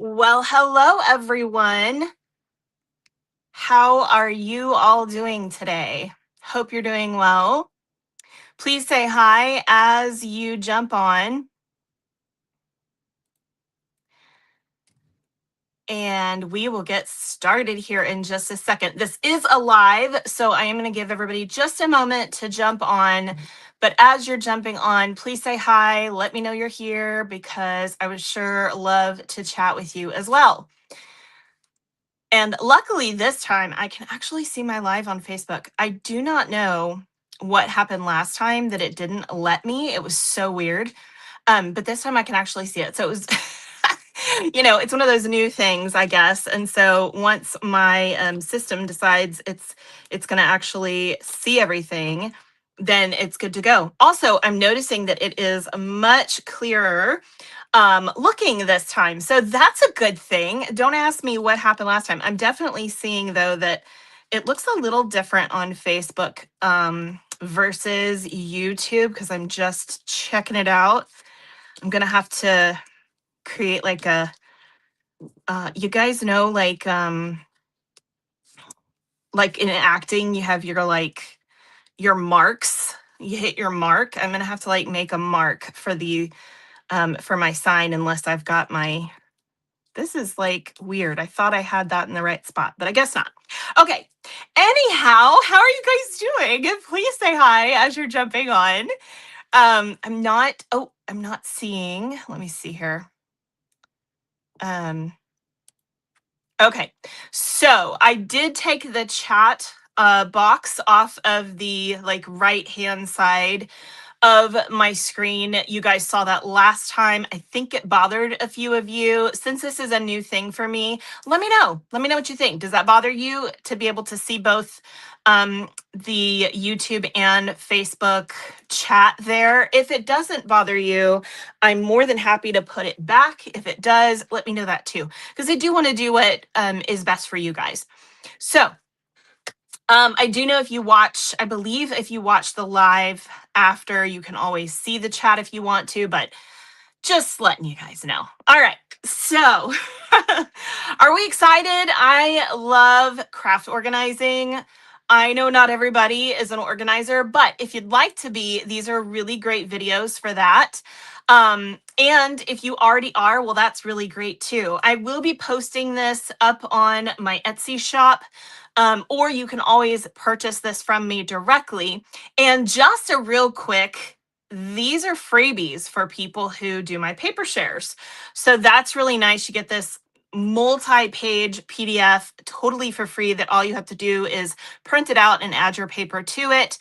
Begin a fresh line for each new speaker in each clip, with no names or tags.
Well, hello everyone. How are you all doing today? Hope you're doing well. Please say hi as you jump on. And we will get started here in just a second. This is a live, so I am going to give everybody just a moment to jump on. But as you're jumping on, please say hi. Let me know you're here because I would sure love to chat with you as well. And luckily this time I can actually see my live on Facebook. I do not know what happened last time that it didn't let me. It was so weird. But this time I can actually see it. So it was, it's one of those new things, I guess. And so once my system decides it's going to actually see everything, then it's good to go. Also, I'm noticing that it is much clearer looking this time. So that's a good thing. Don't ask me what happened last time. I'm definitely seeing though that it looks a little different on Facebook versus YouTube because I'm just checking it out. I'm gonna have to create like a you guys know like in acting you have your marks. You hit your mark. I'm gonna have to like make a mark for the for my sign unless I've got my. This is like weird. I thought I had that in the right spot, but I guess not. Okay. Anyhow, how are you guys doing? Please say hi as you're jumping on. I'm not seeing. Let me see here. Okay. So I did take the chat box off of the like right hand side of my screen. You guys saw that last time. I think it bothered a few of you. Since this is a new thing for me, let me know. Let me know what you think. Does that bother you to be able to see both the YouTube and Facebook chat there? If it doesn't bother you, I'm more than happy to put it back. If it does, let me know that too, because I do want to do what is best for you guys. So I do know if you watch, I believe if you watch the live after, you can always see the chat if you want to, but just letting you guys know. All right. So are we excited? I love craft organizing. I know not everybody is an organizer, but if you'd like to be, these are really great videos for that. And if you already are, well, that's really great too. I will be posting this up on my Etsy shop. Or you can always purchase this from me directly. And just a real quick, these are freebies for people who do my paper shares. So that's really nice. You get this multi-page PDF totally for free that all you have to do is print it out and add your paper to it.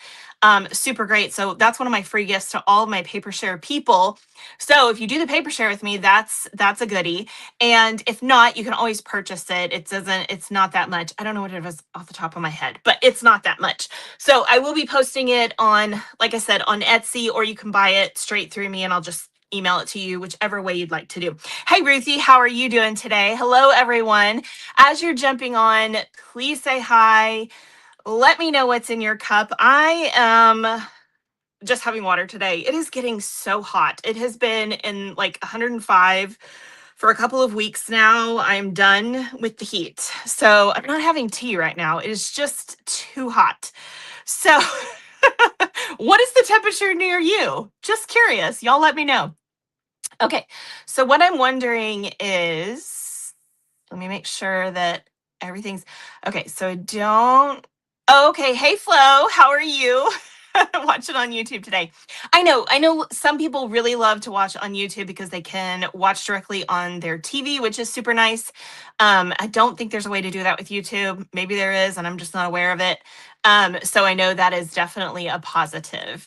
Super great. So that's one of my free gifts to all of my paper share people. So if you do the paper share with me, that's a goodie. And if not, you can always purchase it. It's not that much. I don't know what it is off the top of my head, but it's not that much. So I will be posting it on, like I said, on Etsy, or you can buy it straight through me and I'll just email it to you, whichever way you'd like to do. Hey, Ruthie, how are you doing today? Hello, everyone. As you're jumping on, please say hi. Let me know what's in your cup. I am just having water today. It is getting so hot. It has been in like 105 for a couple of weeks now. I'm done with the heat. So I'm not having tea right now. It is just too hot. So what is the temperature near you? Just curious. Y'all let me know. Okay. So what I'm wondering is, let me make sure that everything's okay. So don't. Oh, okay. Hey, Flo, how are you? Watch it on YouTube today. I know some people really love to watch on YouTube because they can watch directly on their TV, which is super nice. I don't think there's a way to do that with YouTube. Maybe there is, and I'm just not aware of it. So I know that is definitely a positive.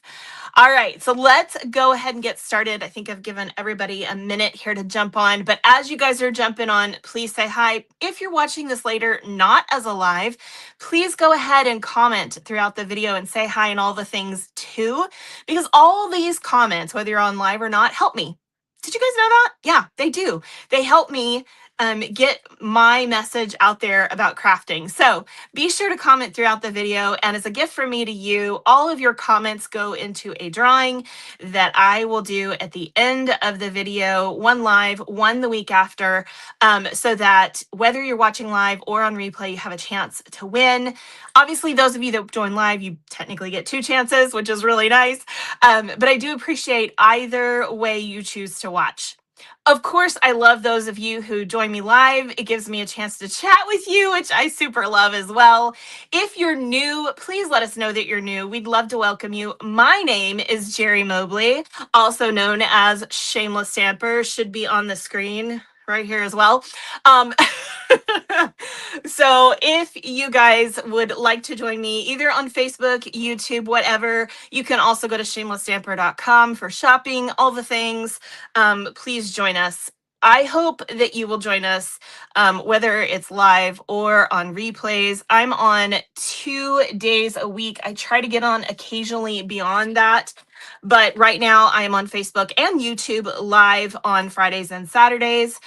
All right, so let's go ahead and get started. I think I've given everybody a minute here to jump on, but as you guys are jumping on, please say hi. If you're watching this later, not as a live, please go ahead and comment throughout the video and say hi and all the things too, because all these comments, whether you're on live or not, help me. Did you guys know that? Yeah, they do. They help me get my message out there about crafting. So be sure to comment throughout the video. And as a gift from me to you, all of your comments go into a drawing that I will do at the end of the video, one live, one the week after, so that whether you're watching live or on replay, you have a chance to win. Obviously, those of you that join live, you technically get 2 chances, which is really nice. But I do appreciate either way you choose to watch. Of course, I love those of you who join me live. It gives me a chance to chat with you, which I super love as well. If you're new, please let us know that you're new. We'd love to welcome you. My name is Jeri Mobley, also known as Shameless Stamper. Should be on the screen right here as well. Um, so if you guys would like to join me either on Facebook, YouTube, whatever, you can also go to shamelessstamper.com for shopping, all the things. Please join us. I hope that you will join us, whether it's live or on replays. I'm on 2 days a week. I try to get on occasionally beyond that. But right now I am on Facebook and YouTube live on Fridays and Saturdays,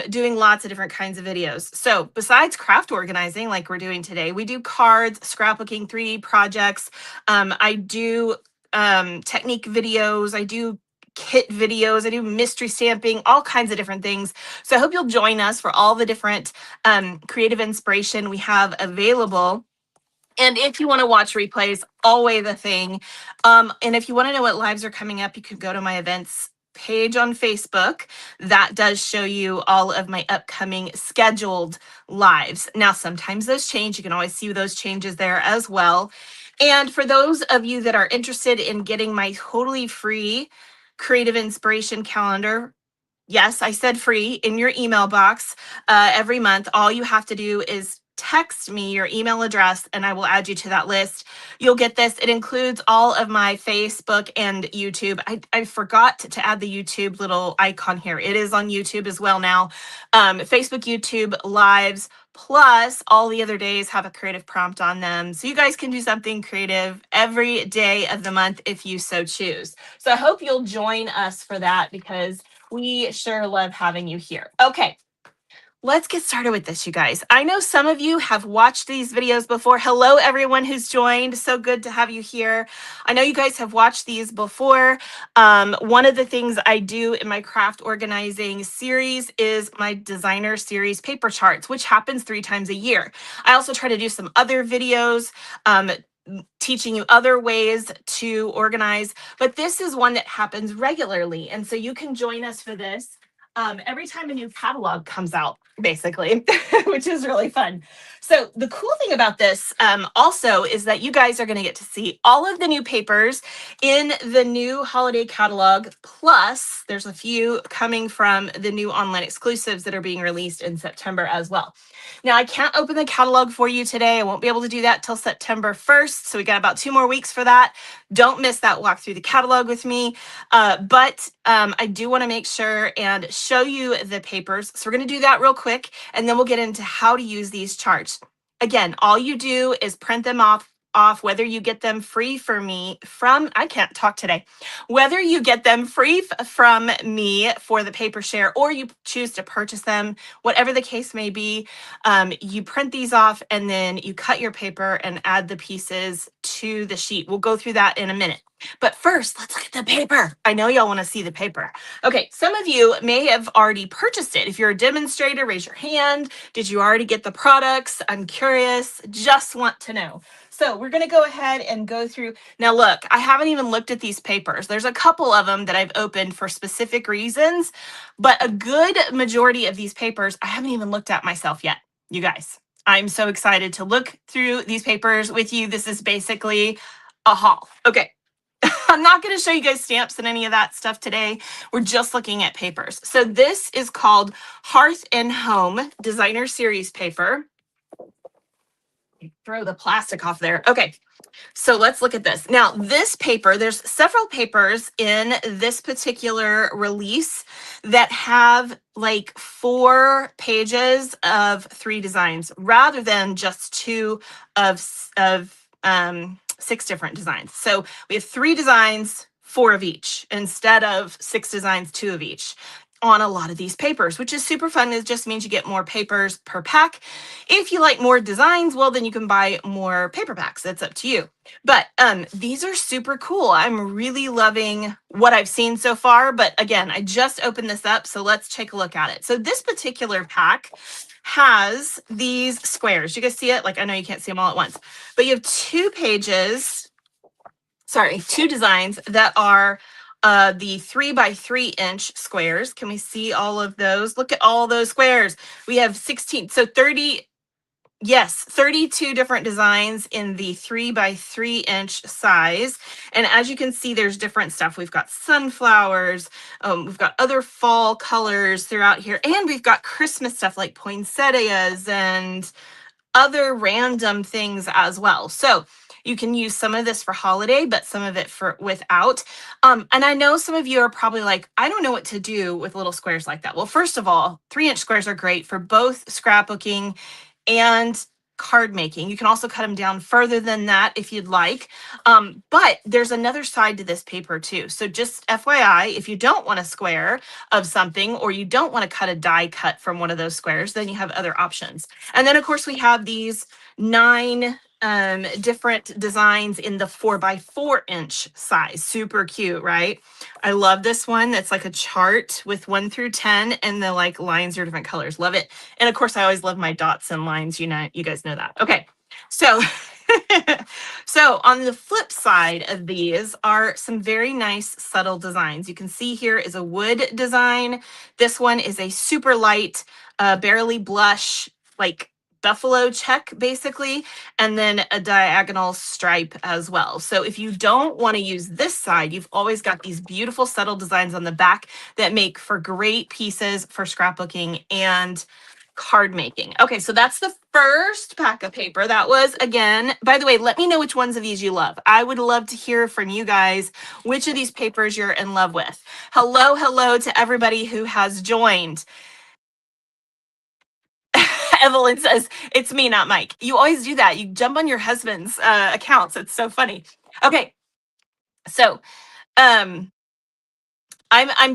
doing lots of different kinds of videos. So besides craft organizing, like we're doing today, we do cards, scrapbooking, 3D projects. I do technique videos. I do kit videos. I do mystery stamping, all kinds of different things. So I hope you'll join us for all the different creative inspiration we have available. And if you want to watch replays, always a thing. And if you want to know what lives are coming up, you can go to my events page on Facebook. That does show you all of my upcoming scheduled lives. Now, sometimes those change. You can always see those changes there as well. And for those of you that are interested in getting my totally free creative inspiration calendar, yes, I said free, in your email box every month, all you have to do is text me your email address and I will add you to that list. You'll get this. It includes all of my Facebook and YouTube. I forgot to add the YouTube little icon here. It is on YouTube as well now. Facebook, YouTube lives, plus all the other days have a creative prompt on them. So you guys can do something creative every day of the month if you so choose. So I hope you'll join us for that because we sure love having you here. Okay, let's get started with this, you guys. I know some of you have watched these videos before. Hello, everyone who's joined. So good to have you here. I know you guys have watched these before. One of the things I do in my craft organizing series is my designer series paper charts, which happens 3 times a year. I also try to do some other videos, teaching you other ways to organize, but this is one that happens regularly. And so you can join us for this every time a new catalog comes out, basically, which is really fun. So the cool thing about this also is that you guys are going to get to see all of the new papers in the new holiday catalog. Plus, there's a few coming from the new online exclusives that are being released in September as well. Now, I can't open the catalog for you today. I won't be able to do that till September 1st. So we got about 2 more weeks for that. Don't miss that walk through the catalog with me. But I do want to make sure and show you the papers. So we're going to do that real quick, and then we'll get into how to use these charts. Again, all you do is print them off, whether you get them free I can't talk today, whether you get them free from me for the paper share or you choose to purchase them, whatever the case may be, you print these off and then you cut your paper and add the pieces to the sheet. We'll go through that in a minute. But first, let's look at the paper. I know y'all want to see the paper. Okay, some of you may have already purchased it. If you're a demonstrator, raise your hand. Did you already get the products? I'm curious, just want to know. So we're going to go ahead and go through. Now, look, I haven't even looked at these papers. There's a couple of them that I've opened for specific reasons, but a good majority of these papers, I haven't even looked at myself yet, you guys. I'm so excited to look through these papers with you. This is basically a haul. Okay. I'm not going to show you guys stamps and any of that stuff today. We're just looking at papers. So this is called Hearth and Home Designer Series paper. Throw the plastic off there. Okay, so let's look at this. Now, this paper, there's several papers in this particular release that have like 4 pages of 3 designs rather than just 2 of 6 different designs. So we have 3 designs, 4 of each, instead of 6 designs, 2 of each. on a lot of these papers, which is super fun. It just means you get more papers per pack. If you like more designs, well, then you can buy more paper packs. That's up to you. But these are super cool. I'm really loving what I've seen so far. But again, I just opened this up, so let's take a look at it. So this particular pack has these squares. You guys see it? Like, I know you can't see them all at once, but you have two designs that are the 3x3" squares. Can we see all of those? Look at all those squares. We have 16, so 30, yes, 32 different designs in the 3x3" size. And as you can see, there's different stuff. We've got sunflowers, we've got other fall colors throughout here, and we've got Christmas stuff like poinsettias and other random things as well. So you can use some of this for holiday, but some of it for without. And I know some of you are probably like, I don't know what to do with little squares like that. Well, first of all, 3" squares are great for both scrapbooking and card making. You can also cut them down further than that if you'd like. But there's another side to this paper too. So just FYI, if you don't want a square of something, or you don't want to cut a die cut from one of those squares, then you have other options. And then of course we have these 9 different designs in the 4x4" size. Super cute, right? I love this one. That's like a chart with 1 through 10, and the like lines are different colors. Love it. And of course, I always love my dots and lines. You know, you guys know that. Okay, so so on the flip side of these are some very nice subtle designs. You can see here is a wood design. This one is a super light, barely blush, like buffalo check basically, and then a diagonal stripe as well. So if you don't want to use this side, you've always got these beautiful subtle designs on the back that make for great pieces for scrapbooking and card making. Okay, so that's the first pack of paper. That was, again, by the way, let me know which ones of these you love. I would love to hear from you guys which of these papers you're in love with. Hello to everybody who has joined. Evelyn says, it's me, not Mike. You always do that. You jump on your husband's accounts. It's so funny. Okay, so I'm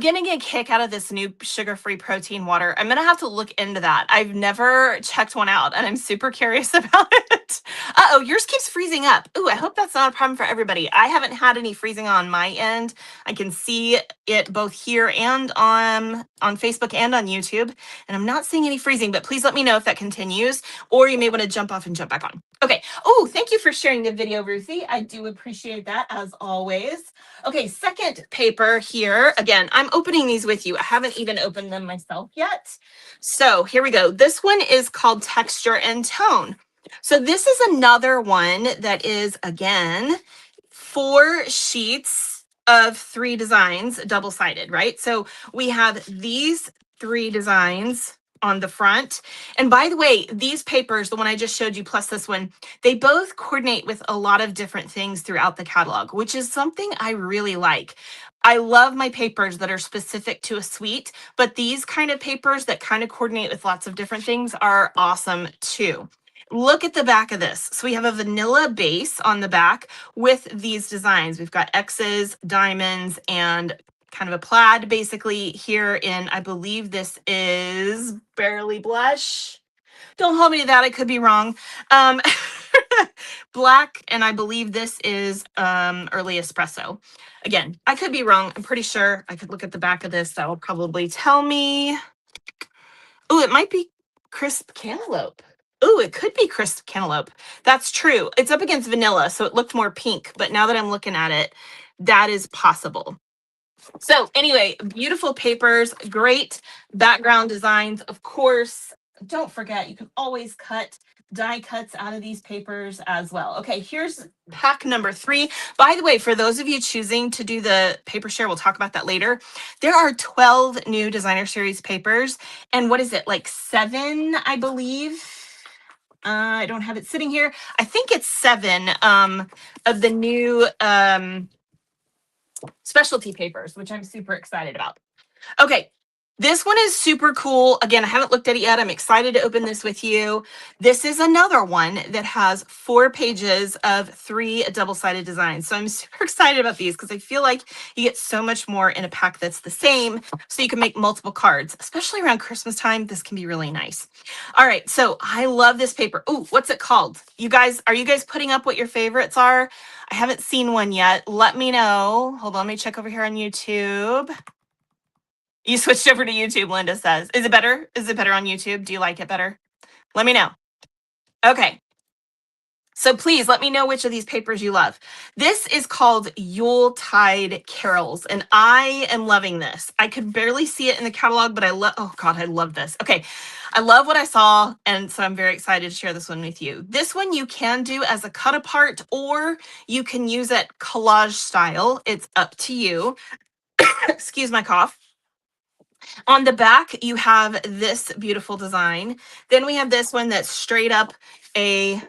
getting a kick out of this new sugar-free protein water. I'm gonna have to look into that. I've never checked one out, and I'm super curious about it. Uh-oh, yours keeps freezing up. Ooh, I hope that's not a problem for everybody. I haven't had any freezing on my end. I can see it both here and on Facebook and on YouTube, and I'm not seeing any freezing, but please let me know if that continues, or you may want to jump off and jump back on. Okay. Oh, thank you for sharing the video, Ruthie. I do appreciate that, as always. Okay, second paper here. Again, I'm opening these with you. I haven't even opened them myself yet. So here we go. This one is called Texture and Tone. So this is another one that is, again, 4 sheets of 3 designs, double-sided, right? So we have these 3 designs on the front. And by the way, these papers, the one I just showed you plus this one, they both coordinate with a lot of different things throughout the catalog, which is something I really like. I love my papers that are specific to a suite, but these kind of papers that kind of coordinate with lots of different things are awesome too. Look at the back of this. So we have a vanilla base on the back with these designs. We've got X's, diamonds, and kind of a plaid basically here in, I believe this is Barely Blush. Don't hold me to that, I could be wrong. Black, and I believe this is Early Espresso. Again, I could be wrong. I'm pretty sure I could look at the back of this. That will probably tell me. Oh, it might be Crisp Cantaloupe. Oh, it could be Crisp Cantaloupe. That's true. It's up against vanilla, so it looked more pink. But now that I'm looking at it, that is possible. So anyway, beautiful papers, great background designs. Of course, don't forget, you can always cut die cuts out of these papers as well. Okay, here's pack number 3. By the way, for those of you choosing to do the paper share, we'll talk about that later. There are 12 new designer series papers. And what is it, like 7, I believe? I don't have it sitting here. I think it's 7 of the new specialty papers, which I'm super excited about. Okay, This one is super cool. Again, I haven't looked at it yet. I'm excited to open this with you. This is another one that has 4 pages of 3 double-sided designs. So I'm super excited about these because I feel like you get so much more in a pack that's the same. So you can make multiple cards, especially around Christmas time. This can be really nice. All right, so I love this paper. Oh, what's it called? You guys, are you guys putting up what your favorites are? I haven't seen one yet. Let me know. Hold on, let me check over here on YouTube. You switched over to YouTube, Linda says. Is it better? Is it better on YouTube? Do you like it better? Let me know. Okay. So please let me know which of these papers you love. This is called Yuletide Carols, and I am loving this. I could barely see it in the catalog, but oh God, I love this. Okay. I love what I saw, and so I'm very excited to share this one with you. This one you can do as a cut apart, or you can use it collage style. It's up to you. Excuse my cough. On the back, you have this beautiful design. Then we have this one that's straight up a,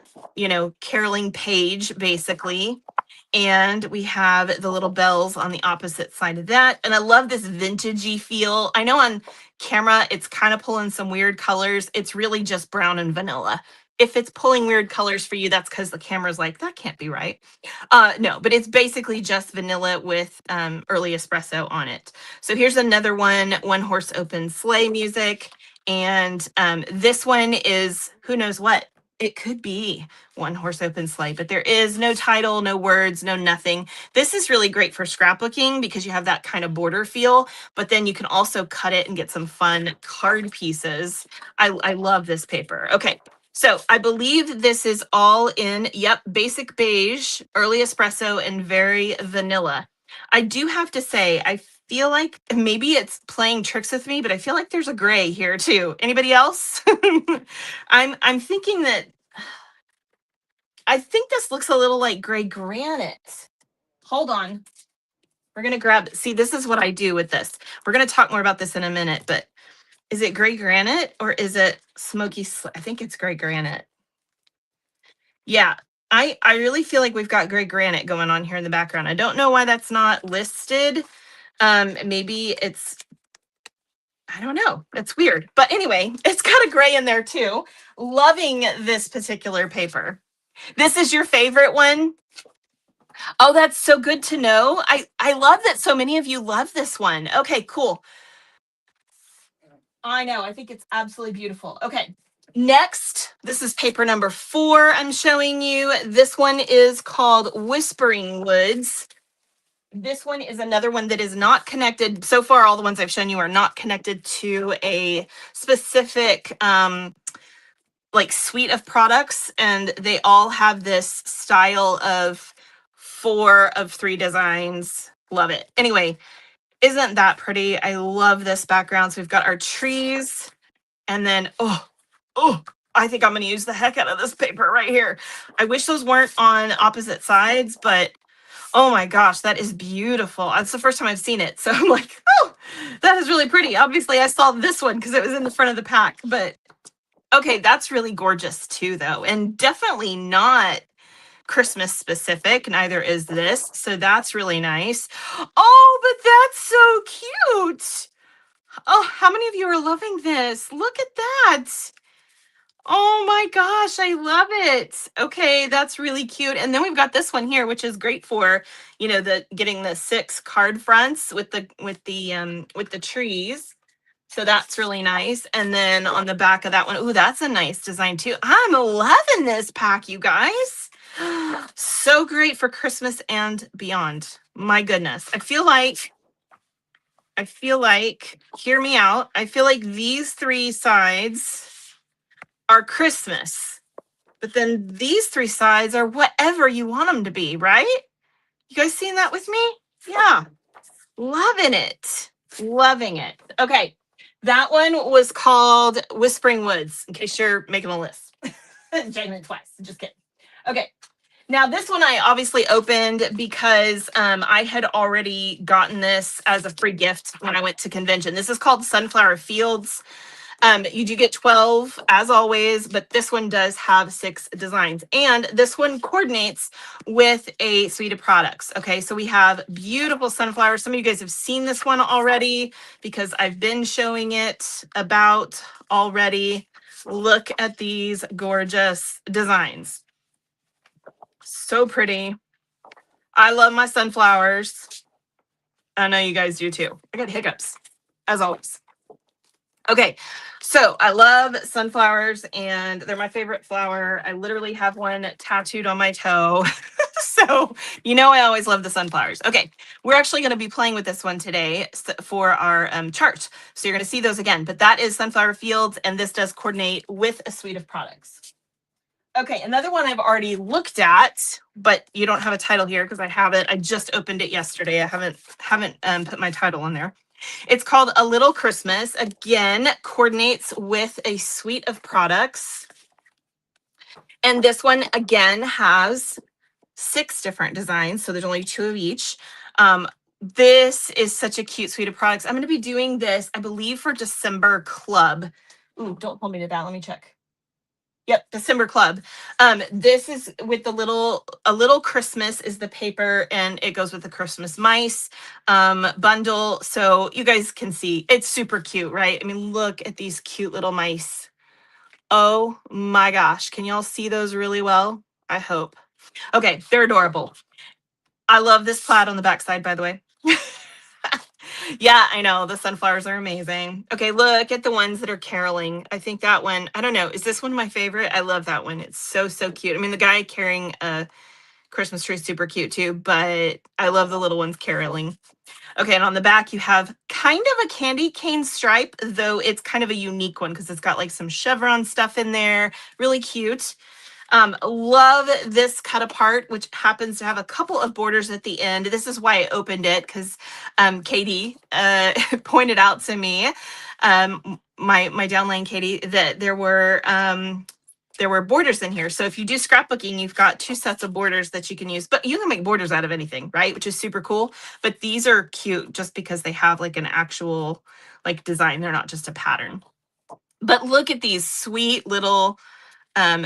caroling page, basically. And we have the little bells on the opposite side of that. And I love this vintagey feel. I know on camera, it's kind of pulling some weird colors. It's really just brown and vanilla. If it's pulling weird colors for you, that's because the camera's like, that can't be right. No, but it's basically just vanilla with early espresso on it. So here's another one horse open sleigh music. And this one is who knows what. It could be one horse open sleigh, but there is no title, no words, no nothing. This is really great for scrapbooking because you have that kind of border feel, but then you can also cut it and get some fun card pieces. I love this paper. Okay. So I believe this is all in, basic beige, early espresso, and very vanilla. I do have to say, I feel like maybe it's playing tricks with me, but I feel like there's a gray here too. Anybody else? I'm thinking that I think this looks a little like gray granite. Hold on. We're going to see, this is what I do with this. We're going to talk more about this in a minute, but is it gray granite or is it smoky? I think it's gray granite. Yeah, I really feel like we've got gray granite going on here in the background. I don't know why that's not listed. Maybe it's, I don't know. It's weird. But anyway, it's got a gray in there too. Loving this particular paper. This is your favorite one? Oh, that's so good to know. I love that so many of you love this one. Okay, cool. I know. I think it's absolutely beautiful. Okay. Next, this is paper number 4 I'm showing you. This one is called Whispering Woods. This one is another one that is not connected. So far, all the ones I've shown you are not connected to a specific suite of products, and they all have this style of 4 of 3 designs. Love it. Anyway, isn't that pretty? I love this background. So we've got our trees, and then, I think I'm going to use the heck out of this paper right here. I wish those weren't on opposite sides, but oh my gosh, that is beautiful. That's the first time I've seen it. So I'm like, oh, that is really pretty. Obviously, I saw this one because it was in the front of the pack, but okay, that's really gorgeous too, though. And definitely not Christmas specific. Neither is this. So that's really nice. Oh, but that's so cute. Oh, how many of you are loving this? Look at that. Oh my gosh, I love it. Okay, that's really cute. And then we've got this one here, which is great for, the getting the 6 card fronts with the trees. So that's really nice. And then on the back of that one, ooh, that's a nice design too. I'm loving this pack, you guys. So great for Christmas and beyond. My goodness. I feel like, hear me out. I feel like these 3 sides are Christmas, but then these 3 sides are whatever you want them to be, right? You guys seeing that with me? Yeah. Loving it. Loving it. Okay. That one was called Whispering Woods, in case you're making a list. Checking it twice. Just kidding. Okay. Now, this one I obviously opened because I had already gotten this as a free gift when I went to convention. This is called Sunflower Fields. You do get 12 as always, but this one does have 6 designs. And this one coordinates with a suite of products. Okay, so we have beautiful sunflowers. Some of you guys have seen this one already because I've been showing it about already. Look at these gorgeous designs. So pretty. I love my sunflowers. I know you guys do too. I got hiccups, as always. Okay, so I love sunflowers and they're my favorite flower. I literally have one tattooed on my toe. So, you know, I always love the sunflowers. Okay, we're actually going to be playing with this one today for our chart. So you're going to see those again, but that is Sunflower Fields, and this does coordinate with a suite of products. Okay, another one I've already looked at, but you don't have a title here because I have it. I just opened it yesterday. I haven't put my title in there. It's called A Little Christmas. Again, coordinates with a suite of products. And this one, again, has 6 different designs. So there's only 2 of each. This is such a cute suite of products. I'm going to be doing this, I believe, for December Club. Ooh, don't hold me to that. Let me check. Yep, December Club. This is with A Little Christmas is the paper, and it goes with the Christmas mice bundle. So you guys can see it's super cute, right? I mean, look at these cute little mice. Oh my gosh. Can y'all see those really well? I hope. Okay, they're adorable. I love this plaid on the backside, by the way. Yeah, I know. The sunflowers are amazing. Okay, look at the ones that are caroling. I think that one, I don't know. Is this one my favorite? I love that one. It's so, so cute. I mean, the guy carrying a Christmas tree is super cute too, but I love the little ones caroling. Okay, and on the back, you have kind of a candy cane stripe, though it's kind of a unique one because it's got like some chevron stuff in there. Really cute. Love this cut apart, which happens to have a couple of borders at the end. This is why I opened it, because Katie pointed out to me, my downline Katie, that there were borders in here. So if you do scrapbooking, you've got 2 sets of borders that you can use, but you can make borders out of anything, right? Which is super cool. But these are cute just because they have like an actual like design. They're not just a pattern. But look at these sweet little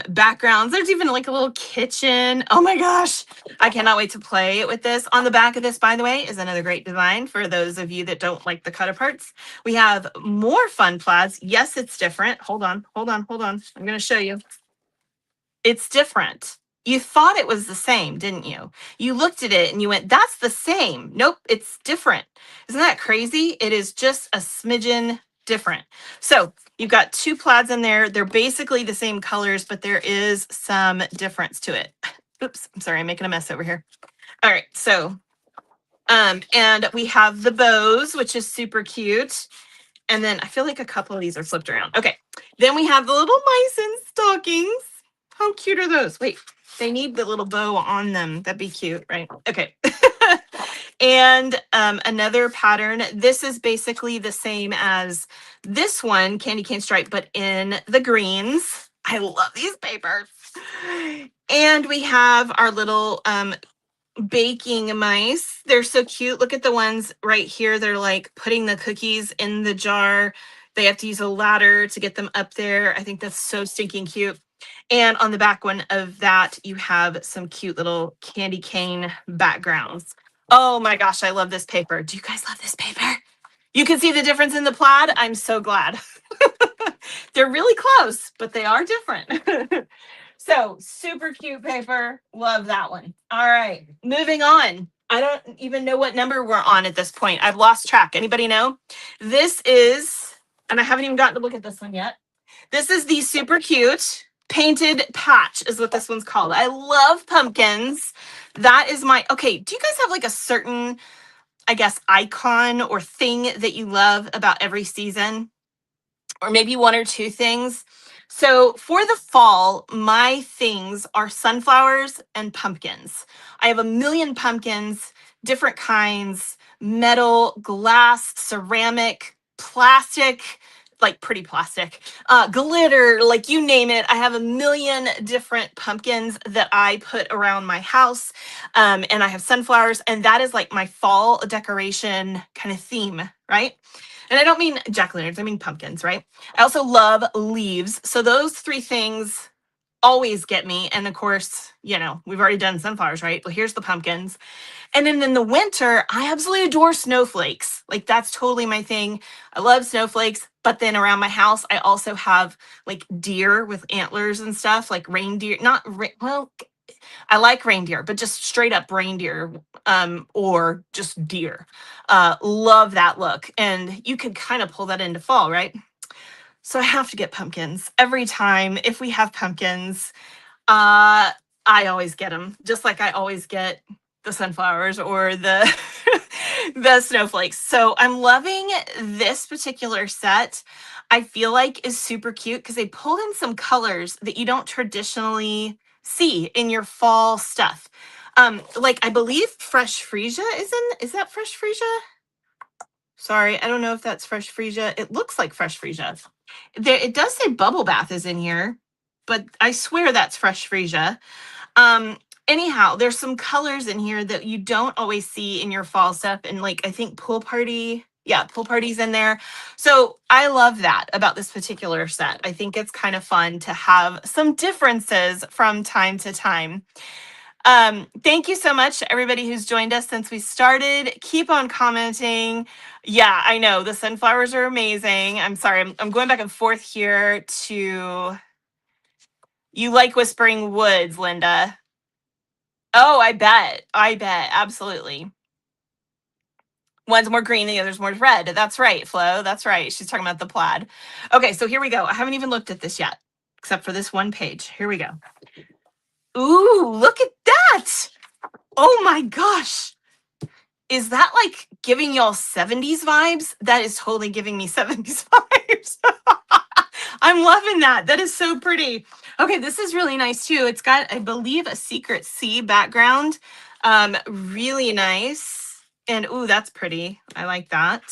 backgrounds. There's even like a little kitchen. Oh my gosh, I cannot wait to play with this. On the back of this, by the way, is another great design for those of you that don't like the cut aparts. We have more fun plaids. Yes, it's different. Hold on. I'm going to show you. It's different. You thought it was the same, didn't you? You looked at it and you went, that's the same. Nope, it's different. Isn't that crazy? It is just a smidgen different. So you've got 2 plaids in there. They're basically the same colors, but there is some difference to it. Oops, I'm sorry, I'm making a mess over here. All right, so, and we have the bows, which is super cute. And then I feel like a couple of these are flipped around. Okay, then we have the little mice in stockings. How cute are those? Wait, they need the little bow on them. That'd be cute, right? Okay. And another pattern. This is basically the same as this one, Candy Cane Stripe, but in the greens. I love these papers. And we have our little baking mice. They're so cute. Look at the ones right here. They're like putting the cookies in the jar. They have to use a ladder to get them up there. I think that's so stinking cute. And on the back one of that, you have some cute little candy cane backgrounds. Oh my gosh, I love this paper. Do you guys love this paper? You can see the difference in the plaid. I'm so glad. They're really close, but they are different. So super cute paper. Love that one. All right, moving on. I don't even know what number we're on at this point. I've lost track. Anybody know? This is, and I haven't even gotten to look at this one yet. This is the super cute painted patch is what this one's called. I love pumpkins. That is my, okay, do you guys have like a certain, I guess, icon or thing that you love about every season? Or maybe 1 or 2 things. So for the fall, my things are sunflowers and pumpkins. I have a million pumpkins, different kinds, metal, glass, ceramic, plastic, like pretty plastic, glitter, like you name it. I have a million different pumpkins that I put around my house. And I have sunflowers, and that is like my fall decoration kind of theme, right? And I don't mean jack-o'-lanterns, I mean pumpkins, right? I also love leaves. So those three things always get me. And of course, you know, we've already done sunflowers, right? Well, here's the pumpkins. And then in the winter, I absolutely adore snowflakes. Like that's totally my thing. I love snowflakes. But then around my house, I also have like deer with antlers and stuff, like reindeer. Well, I like reindeer, but just straight up reindeer, or just deer. Love that look. And you can kind of pull that into fall, right? So I have to get pumpkins every time. If we have pumpkins, uh, I always get them, just like I always get the sunflowers or the the snowflakes. So I'm loving this particular set. I feel like is super cute because they pulled in some colors that you don't traditionally see in your fall stuff. Like I believe fresh freesia is that fresh freesia? Sorry, I don't know if that's fresh freesia. It looks like fresh freesia. There, it does say bubble bath is in here, but I swear that's fresh freesia. Um, Anyhow, there's some colors in here that you don't always see in your fall stuff. And like, I think pool party, yeah, pool party's in there. So I love that about this particular set. I think it's kind of fun to have some differences from time to time. Thank you so much to everybody who's joined us since we started. Keep on commenting. Yeah, I know the sunflowers are amazing. I'm sorry, I'm going back and forth here to, you like Whispering Woods, Linda. Oh, I bet. I bet. Absolutely. One's more green, the other's more red. That's right, Flo. That's right. She's talking about the plaid. Okay, so here we go. I haven't even looked at this yet, except for this one page. Here we go. Ooh, look at that. Oh my gosh. Is that like giving y'all 70s vibes? That is totally giving me 70s vibes. I'm loving that. That is so pretty. Okay, this is really nice too. It's got, I believe, a secret sea background. Really nice. And ooh, that's pretty. I like that.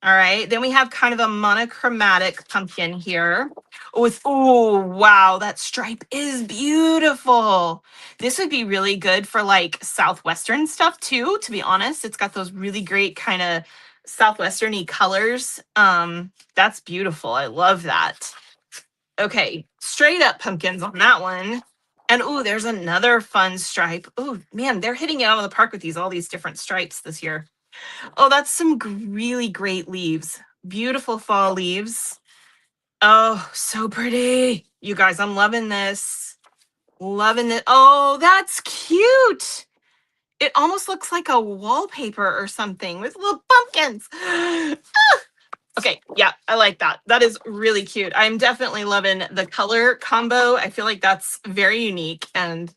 All right, then we have kind of a monochromatic pumpkin here with, oh, wow, that stripe is beautiful. This would be really good for like Southwestern stuff too, to be honest. It's got those really great kind of Southwestern-y colors. That's beautiful. I love that. Okay, straight up pumpkins on that one. And ooh, there's another fun stripe. Oh man, they're hitting it out of the park with all these different stripes this year. Oh, that's some really great leaves. Beautiful fall leaves. Oh, so pretty. You guys, I'm loving this. Loving it. Oh, that's cute. It almost looks like a wallpaper or something with little pumpkins. Okay, yeah, I like that. That is really cute. I'm definitely loving the color combo. I feel like that's very unique and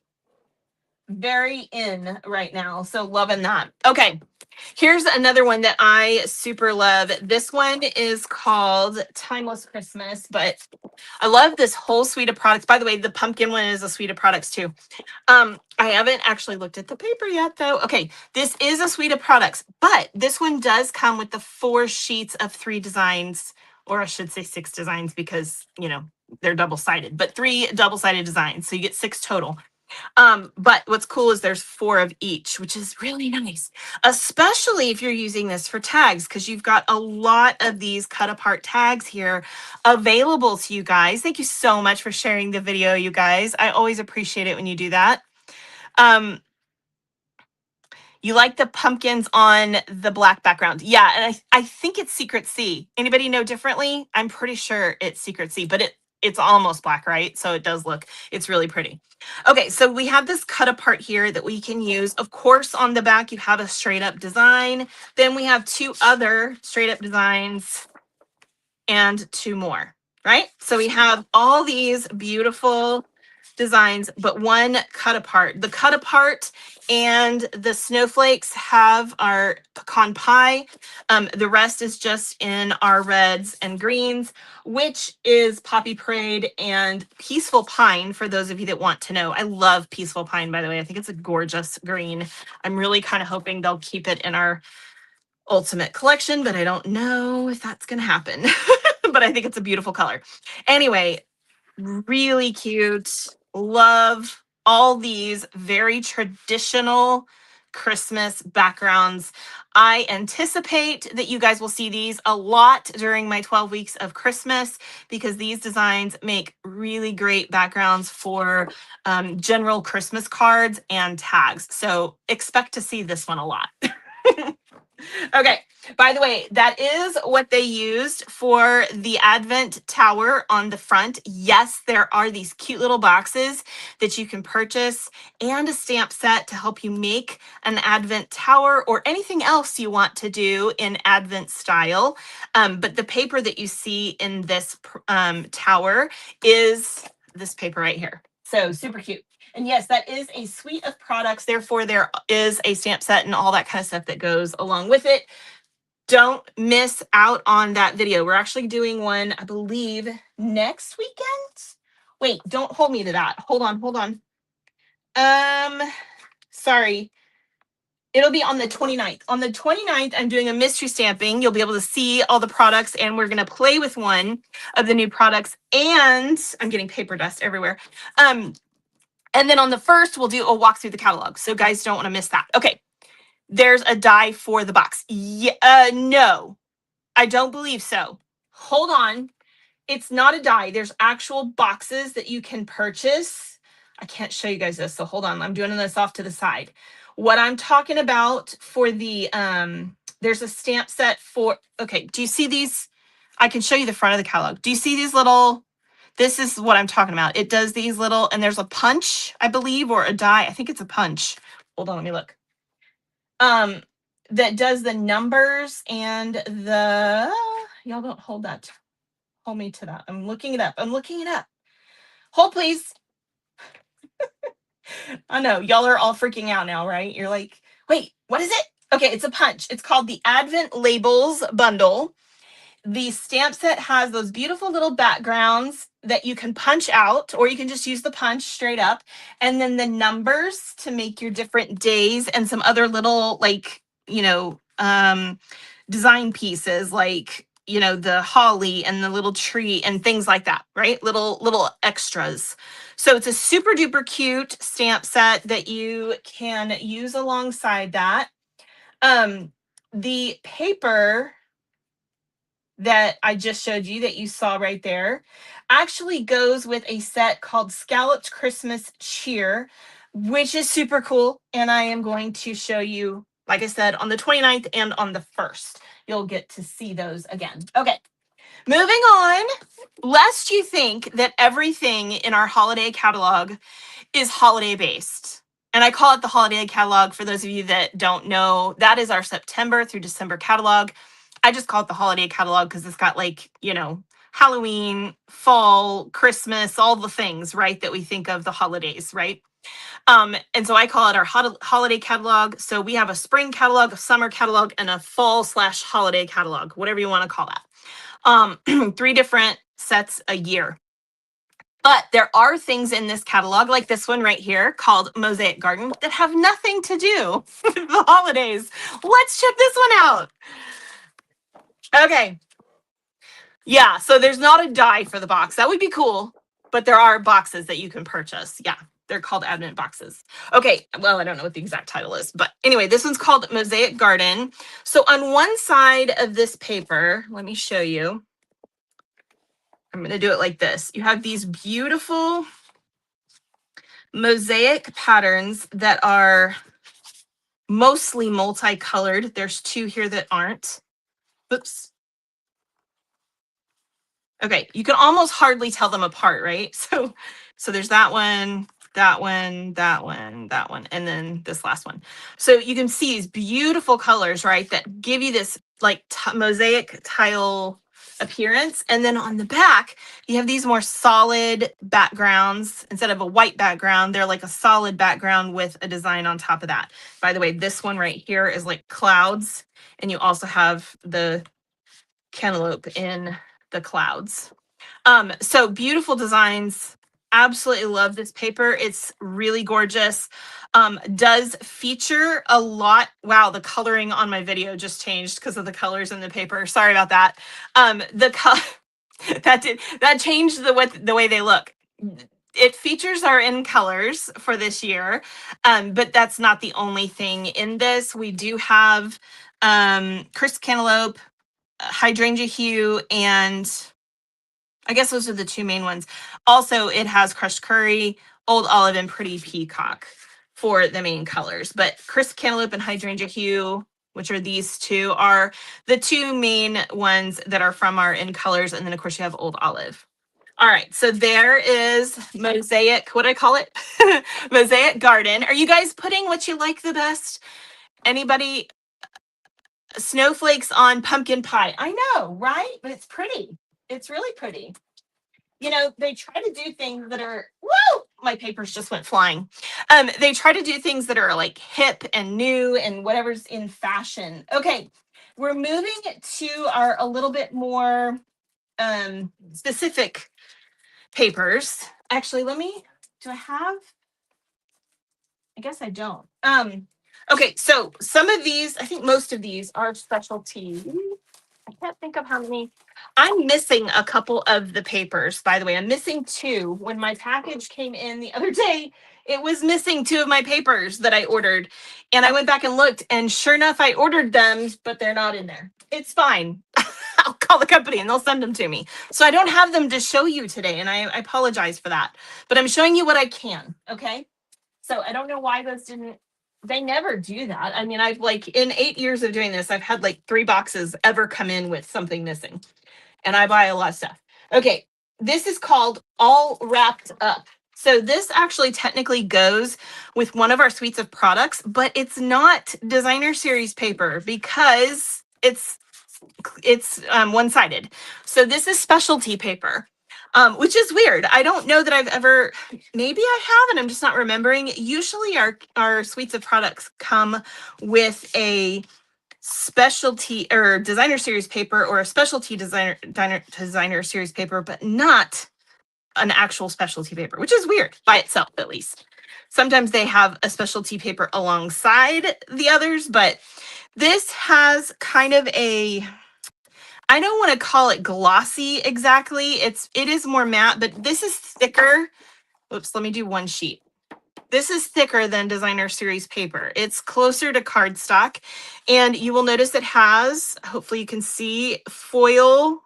very in right now. So loving that. Okay, here's another one that I super love. This one is called Timeless Christmas, but I love this whole suite of products. By the way, the pumpkin one is a suite of products too. I haven't actually looked at the paper yet though. Okay, this is a suite of products, but this one does come with the 4 sheets of 3 designs, or I should say 6 designs because, you know, they're double-sided, but 3 double-sided designs. So you get 6 total. But what's cool is there's 4 of each, which is really nice, especially if you're using this for tags, because you've got a lot of these cut apart tags here available to you guys. Thank you so much for sharing the video, you guys. I always appreciate it when you do that. You like the pumpkins on the black background. Yeah, and I think it's Secret Sea. Anybody know differently? I'm pretty sure it's Secret Sea, but it's almost black, right? So it does look, it's really pretty. Okay, so we have this cut apart here that we can use. Of course, on the back, you have a straight up design. Then we have 2 other straight up designs and 2 more, right? So we have all these beautiful designs, but one cut apart. The cut apart and the snowflakes have our pecan pie. The rest is just in our reds and greens, which is Poppy Parade and Peaceful Pine, for those of you that want to know. I love Peaceful Pine, by the way. I think it's a gorgeous green. I'm really kind of hoping they'll keep it in our ultimate collection, but I don't know if that's going to happen. But I think it's a beautiful color. Anyway, really cute. Love all these very traditional Christmas backgrounds. I anticipate that you guys will see these a lot during my 12 weeks of Christmas because these designs make really great backgrounds for general Christmas cards and tags. So expect to see this one a lot. Okay, by the way, that is what they used for the Advent Tower on the front. Yes, there are these cute little boxes that you can purchase and a stamp set to help you make an Advent Tower or anything else you want to do in Advent style. But the paper that you see in this tower is this paper right here. So super cute. And yes, that is a suite of products. Therefore, there is a stamp set and all that kind of stuff that goes along with it. Don't miss out on that video. We're actually doing one, I believe, next weekend. Wait, don't hold me to that. Hold on. Sorry. It'll be on the 29th. On the 29th, I'm doing a mystery stamping. You'll be able to see all the products, and we're going to play with one of the new products. And I'm getting paper dust everywhere. And then on the 1st, we'll do a walk through the catalog. So guys don't want to miss that. Okay. There's a die for the box. Yeah, no, I don't believe so. Hold on. It's not a die. There's actual boxes that you can purchase. I can't show you guys this, so hold on. I'm doing this off to the side. What I'm talking about for the, there's a stamp set for, okay, do you see these? I can show you the front of the catalog. Do you see these little, this is what I'm talking about. It does these little, and there's a punch, I believe, or a die. I think it's a punch. Hold on, let me look. That does the numbers and the, y'all don't hold that. Hold me to that. I'm looking it up. Hold, please. I know y'all are all freaking out now, right? You're like, wait, what is it? Okay, it's a punch. It's called the Advent Labels Bundle. The stamp set has those beautiful little backgrounds that you can punch out, or you can just use the punch straight up. And then the numbers to make your different days and some other little, like, you know, design pieces, like, you know, the holly and the little tree and things like that, right? Little extras. So it's a super duper cute stamp set that you can use alongside that. The paper that I just showed you that you saw right there actually goes with a set called Scalloped Christmas Cheer, which is super cool. And I am going to show you, like I said, on the 29th and on the 1st. You'll get to see those again. Okay, moving on. Lest you think that everything in our holiday catalog is holiday based. And I call it the holiday catalog. For those of you that don't know, that is our September through December catalog. I just call it the holiday catalog because it's got, like, you know, Halloween, fall, Christmas, all the things, right, that we think of the holidays, right? And so I call it our holiday catalog. So we have a spring catalog, a summer catalog, and a fall/holiday catalog, whatever you want to call that. 3 different sets a year. But there are things in this catalog, like this one right here called Mosaic Garden, that have nothing to do with the holidays. Let's check this one out. Okay. Yeah, so there's not a die for the box. That would be cool, but there are boxes that you can purchase. Yeah, they're called Advent boxes. Okay, well, I don't know what the exact title is, but anyway, this one's called Mosaic Garden. So on one side of this paper, let me show you. I'm going to do it like this. You have these beautiful mosaic patterns that are mostly multicolored. There's 2 here that aren't. Oops. Okay, you can almost hardly tell them apart, right? So there's that one, that one, that one, that one, and then this last one. So you can see these beautiful colors, right, that give you this like mosaic tile appearance. And then on the back, you have these more solid backgrounds. Instead of a white background, they're like a solid background with a design on top of that. By the way, this one right here is like clouds, and you also have the cantaloupe in the clouds. So beautiful designs. Absolutely love this paper. It's really gorgeous. Does feature a lot. Wow, the coloring on my video just changed because of the colors in the paper. Sorry about that. That changed the way they look. it features our in colors for this year, but that's not the only thing in this. We do have crisp cantaloupe, hydrangea hue, and I guess those are the two main ones. Also, it has crushed curry, old olive, and pretty peacock for the main colors. But crisp cantaloupe and hydrangea hue, which are these two, are the two main ones that are from our in colors. And then, of course, you have old olive. All right, so there is Mosaic, what do I call it? Mosaic Garden. Are you guys putting what you like the best? Anybody? Snowflakes on pumpkin pie. I know, right? But it's pretty. It's really pretty. You know, they try to do things that are, whoa, my papers just went flying. They try to do things that are like hip and new and whatever's in fashion. Okay, we're moving to our a little bit more specific papers. Actually, do I have? I guess I don't. Okay, so some of these, I think most of these are specialty. I can't think of how many. I'm missing a couple of the papers, by the way. I'm missing two. When my package came in the other day, it was missing two of my papers that I ordered. And I went back and looked, and sure enough, I ordered them, but they're not in there. It's fine. I'll call the company and they'll send them to me. So I don't have them to show you today, and I apologize for that. But I'm showing you what I can, okay? So I don't know why those didn't, they never do that. I mean, I've like in 8 years of doing this, I've had like 3 boxes ever come in with something missing, and I buy a lot of stuff. Okay, this is called All Wrapped Up. So this actually technically goes with one of our suites of products, but it's not designer series paper because it's one-sided. So this is specialty paper. Which is weird. I don't know that I've ever, maybe I have, and I'm just not remembering. Usually our suites of products come with a specialty or designer series paper or a specialty designer series paper, but not an actual specialty paper, which is weird by itself, at least. Sometimes they have a specialty paper alongside the others, but this has kind of a, I don't want to call it glossy exactly. It is more matte, but this is thicker. Oops, let me do one sheet. This is thicker than designer series paper. It's closer to cardstock, and you will notice it has, hopefully you can see, foil,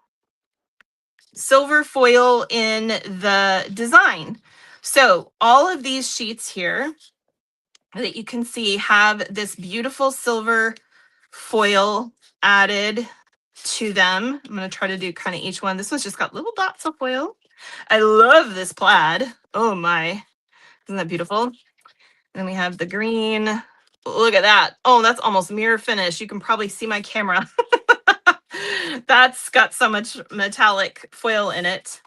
silver foil in the design. So all of these sheets here that you can see have this beautiful silver foil added to them. I'm going to try to do kind of each one. This one's just got little dots of foil. I love this plaid. Oh my, isn't that beautiful? Then we have the green. Look at that. Oh, that's almost mirror finish. You can probably see my camera. That's got so much metallic foil in it.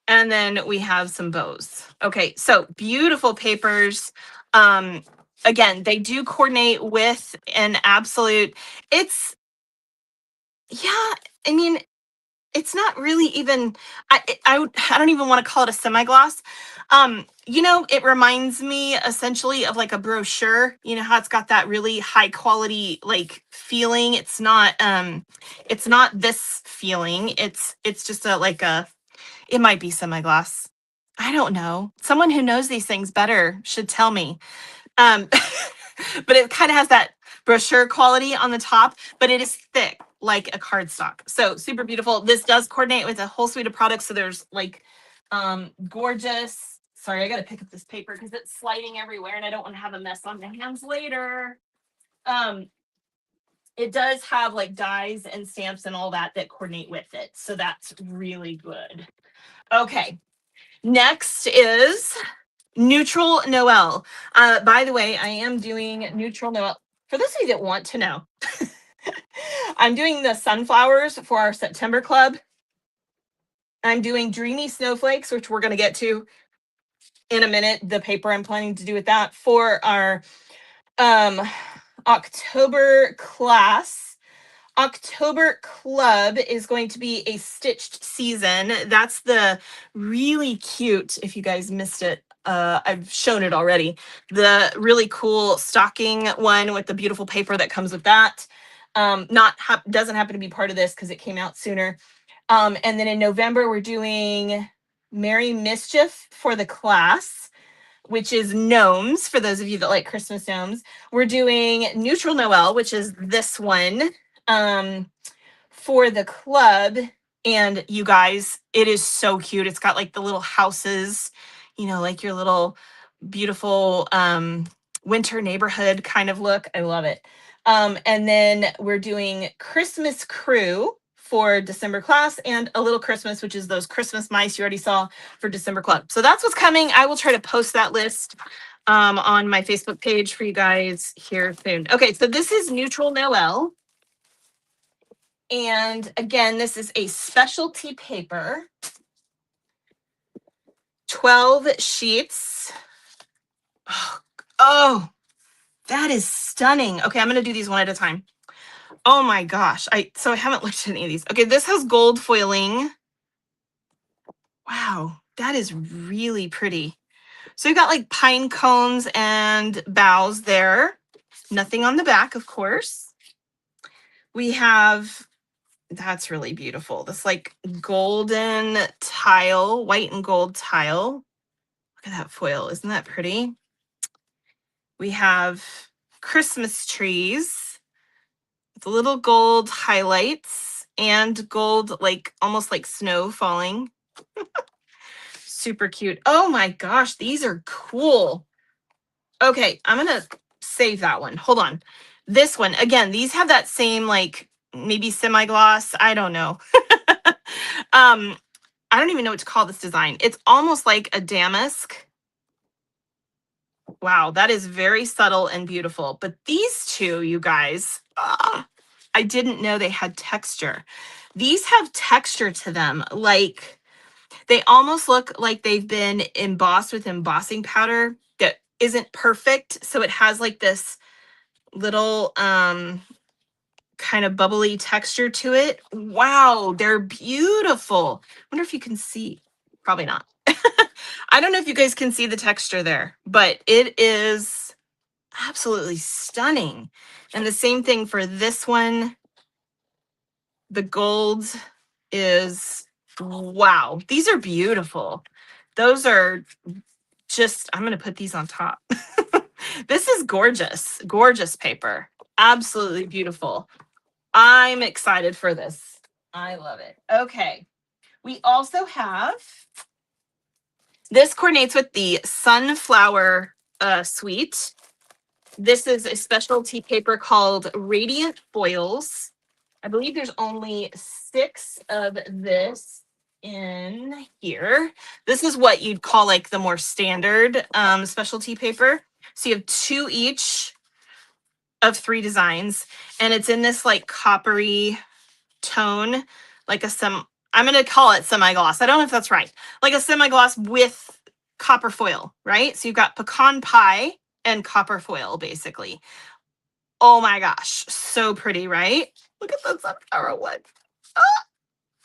And then we have some bows. Okay, so beautiful papers. Again, they do coordinate with an absolute, yeah, I mean, it's not really even, I don't even want to call it a semi-gloss. You know, it reminds me essentially of like a brochure. You know how it's got that really high quality like feeling. It's not this feeling. It's just it might be semi-gloss. I don't know. Someone who knows these things better should tell me. But it kind of has that brochure quality on the top, but it is thick like a cardstock. So super beautiful. This does coordinate with a whole suite of products. So there's like gorgeous. Sorry, I got to pick up this paper because it's sliding everywhere and I don't want to have a mess on my hands later. It does have like dies and stamps and all that coordinate with it. So that's really good. Okay. Next is Neutral Noel. By the way, I am doing Neutral Noel. For those of you that want to know, I'm doing the sunflowers for our September club. I'm doing Dreamy Snowflakes, which we're going to get to in a minute. The paper I'm planning to do with that for our October class. October club is going to be a stitched season. That's the really cute, if you guys missed it, I've shown it already. The really cool stocking one with the beautiful paper that comes with that. Doesn't happen to be part of this because it came out sooner. And then in November, we're doing Merry Mischief for the Class, which is gnomes, for those of you that like Christmas gnomes. We're doing Neutral Noel, which is this one, for the club. And you guys, it is so cute. It's got like the little houses, you know, like your little beautiful winter neighborhood kind of look. I love it. And then we're doing Christmas Crew for December class, and a little Christmas, which is those Christmas mice you already saw, for December club. So that's what's coming. I will try to post that list on my Facebook page for you guys here soon. Okay, so this is Neutral Noel. And again, this is a specialty paper. 12 sheets. Oh, that is stunning. Okay, I'm going to do these one at a time. Oh my gosh. So I haven't looked at any of these. Okay, this has gold foiling. Wow, that is really pretty. So you've got like pine cones and boughs there. Nothing on the back, of course. We have, that's really beautiful. This like golden tile, white and gold tile. Look at that foil. Isn't that pretty? We have Christmas trees with little gold highlights and gold, like almost like snow falling. Super cute. Oh my gosh, these are cool. Okay, I'm gonna save that one. Hold on. This one, again, these have that same like maybe semi-gloss. I don't know. I don't even know what to call this design. It's almost like a damask. Wow, that is very subtle and beautiful. But these two, you guys, I didn't know they had texture. These have texture to them. Like, they almost look like they've been embossed with embossing powder that isn't perfect. So it has like this little kind of bubbly texture to it. Wow, they're beautiful. I wonder if you can see. Probably not. I don't know if you guys can see the texture there, but it is absolutely stunning. And the same thing for this one. The gold is, wow, these are beautiful. Those are just, I'm going to put these on top. This is gorgeous, gorgeous paper. Absolutely beautiful. I'm excited for this. I love it. Okay. We also have, this coordinates with the Sunflower suite. This is a specialty paper called Radiant Foils. I believe there's only 6 of this in here. This is what you'd call like the more standard specialty paper. So you have 2 each of 3 designs, and it's in this like coppery tone, like I'm going to call it semi-gloss. I don't know if that's right. Like a semi-gloss with copper foil, right? So you've got pecan pie and copper foil, basically. Oh my gosh, so pretty, right? Look at the sunflower one. Ah!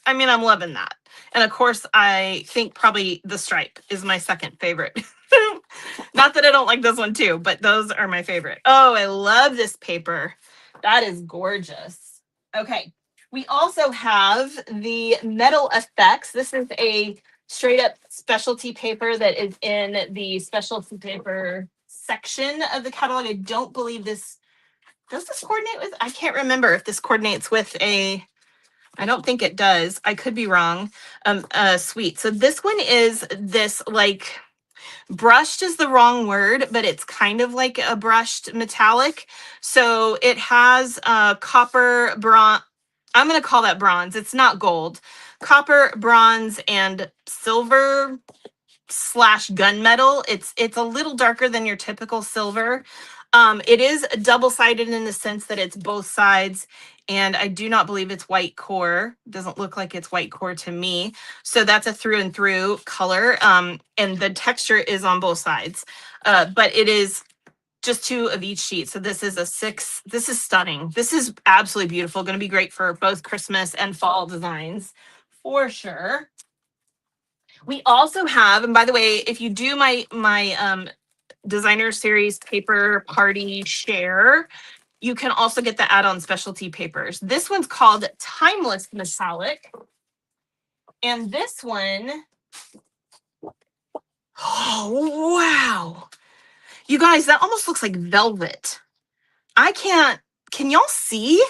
I mean, I'm loving that. And of course, I think probably the stripe is my second favorite. Not that I don't like this one too, but those are my favorite. Oh, I love this paper. That is gorgeous. Okay, we also have the Metal Effects. This is a straight up specialty paper that is in the specialty paper section of the catalog. I don't believe this, does this coordinate with, I can't remember if this coordinates with a, I don't think it does. I could be wrong. Sweet. So this one is this like, brushed is the wrong word, but it's kind of like a brushed metallic. So it has copper, bronze. I'm going to call that bronze. It's not gold. Copper, bronze, and silver / gunmetal. It's a little darker than your typical silver. It is double-sided in the sense that it's both sides, and I do not believe it's white core. Doesn't look like it's white core to me. So that's a through and through color, and the texture is on both sides. But it is just 2 of each sheet. So this is a 6. This is stunning. This is absolutely beautiful. Going to be great for both Christmas and fall designs for sure. We also have, and by the way, if you do my designer series paper party share, you can also get the add-on specialty papers. This one's called Timeless Metallic. And this one Oh, wow. You guys, that almost looks like velvet. Can y'all see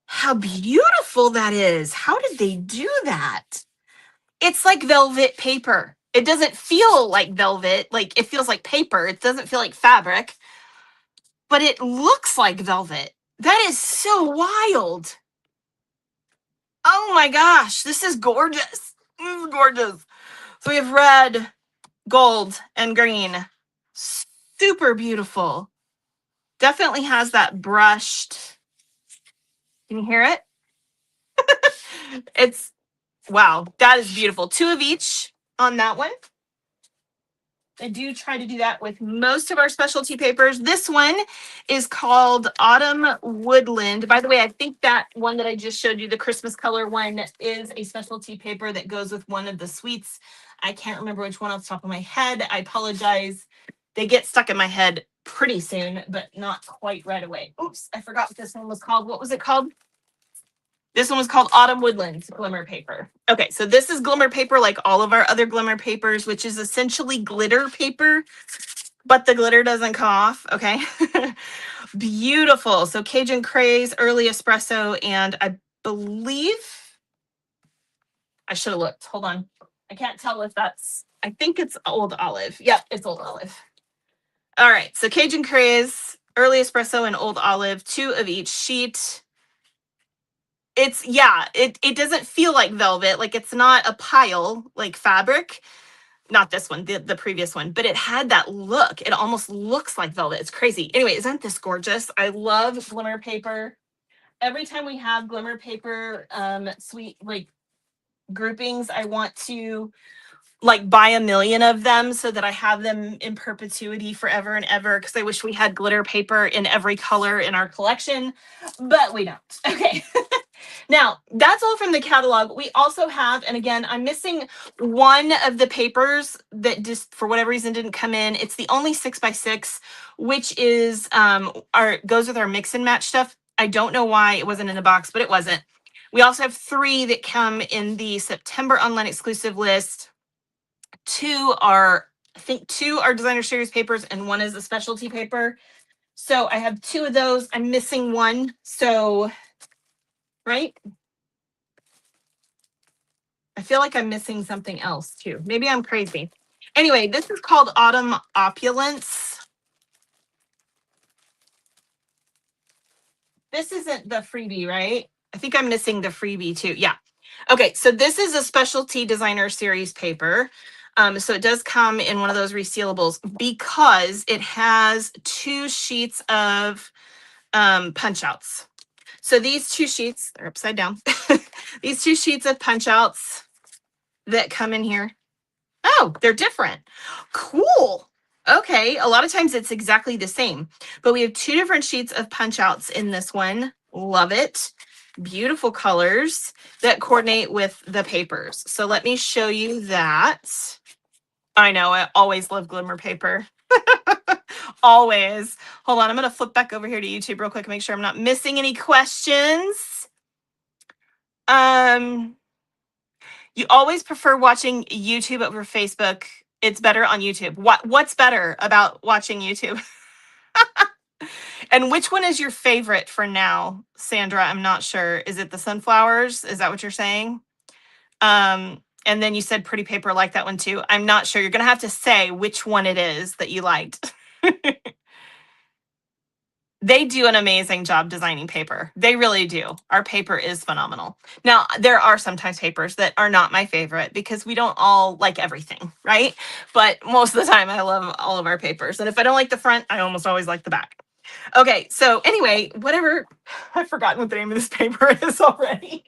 how beautiful that is? How did they do that? It's like velvet paper. It doesn't feel like velvet. Like, it feels like paper. It doesn't feel like fabric, but it looks like velvet. That is so wild. Oh my gosh, this is gorgeous. This is gorgeous. So we have red, gold, and green. Super beautiful. Definitely has that brushed. Can you hear it? It's, wow, that is beautiful. 2 of each on that one. I do try to do that with most of our specialty papers. This one is called Autumn Woodland. By the way, I think that one that I just showed you, the Christmas color one, is a specialty paper that goes with one of the suites. I can't remember which one off the top of my head. I apologize. They get stuck in my head pretty soon, but not quite right away. Oops, I forgot what this one was called. What was it called? This one was called Autumn Woodlands Glimmer Paper. Okay, so this is glimmer paper like all of our other glimmer papers, which is essentially glitter paper, but the glitter doesn't come off, okay? Beautiful. So Cajun Craze, Early Espresso, and I believe, I should have looked. Hold on. I can't tell if that's, I think it's Old Olive. Yep, it's Old Olive. All right, so Cajun Craze, Early Espresso, and Old Olive, 2 of each sheet. It's, yeah, it doesn't feel like velvet. Like, it's not a pile like fabric. Not this one, the previous one, but it had that look. It almost looks like velvet. It's crazy. Anyway, isn't this gorgeous? I love glimmer paper. Every time we have glimmer paper sweet like groupings, I want to like buy a million of them so that I have them in perpetuity forever and ever, because I wish we had glitter paper in every color in our collection, but we don't. Okay. Now, that's all from the catalog. We also have, and again, I'm missing one of the papers that just for whatever reason didn't come in. It's the only 6x6, which is goes with our mix and match stuff. I don't know why it wasn't in the box, but it wasn't. We also have 3 that come in the September online exclusive list. 2 are, I think 2 are designer series papers and 1 is a specialty paper. So I have 2 of those. I'm missing 1. So, right? I feel like I'm missing something else too. Maybe I'm crazy. Anyway, this is called Autumn Opulence. This isn't the freebie, right? I think I'm missing the freebie too. Yeah. Okay, so this is a specialty designer series paper. So it does come in one of those resealables because it has 2 sheets of punch outs. So these 2 sheets, they're upside down. These 2 sheets of punch outs that come in here. Oh, they're different. Cool. Okay, a lot of times it's exactly the same, but we have 2 different sheets of punch outs in this one. Love it. Beautiful colors that coordinate with the papers. So let me show you that. I know, I always love glimmer paper. Always. Hold on, I'm going to flip back over here to YouTube real quick and make sure I'm not missing any questions. You always prefer watching YouTube over Facebook. It's better on YouTube. What's better about watching YouTube? And which one is your favorite for now, Sandra? I'm not sure. Is it the sunflowers? Is that what you're saying? And then you said pretty paper, like that one too. I'm not sure. You're going to have to say which one it is that you liked. They do an amazing job designing paper. They really do. Our paper is phenomenal. Now, there are sometimes papers that are not my favorite because we don't all like everything, right? But most of the time, I love all of our papers. And if I don't like the front, I almost always like the back. Okay, so anyway, whatever. I've forgotten what the name of this paper is already.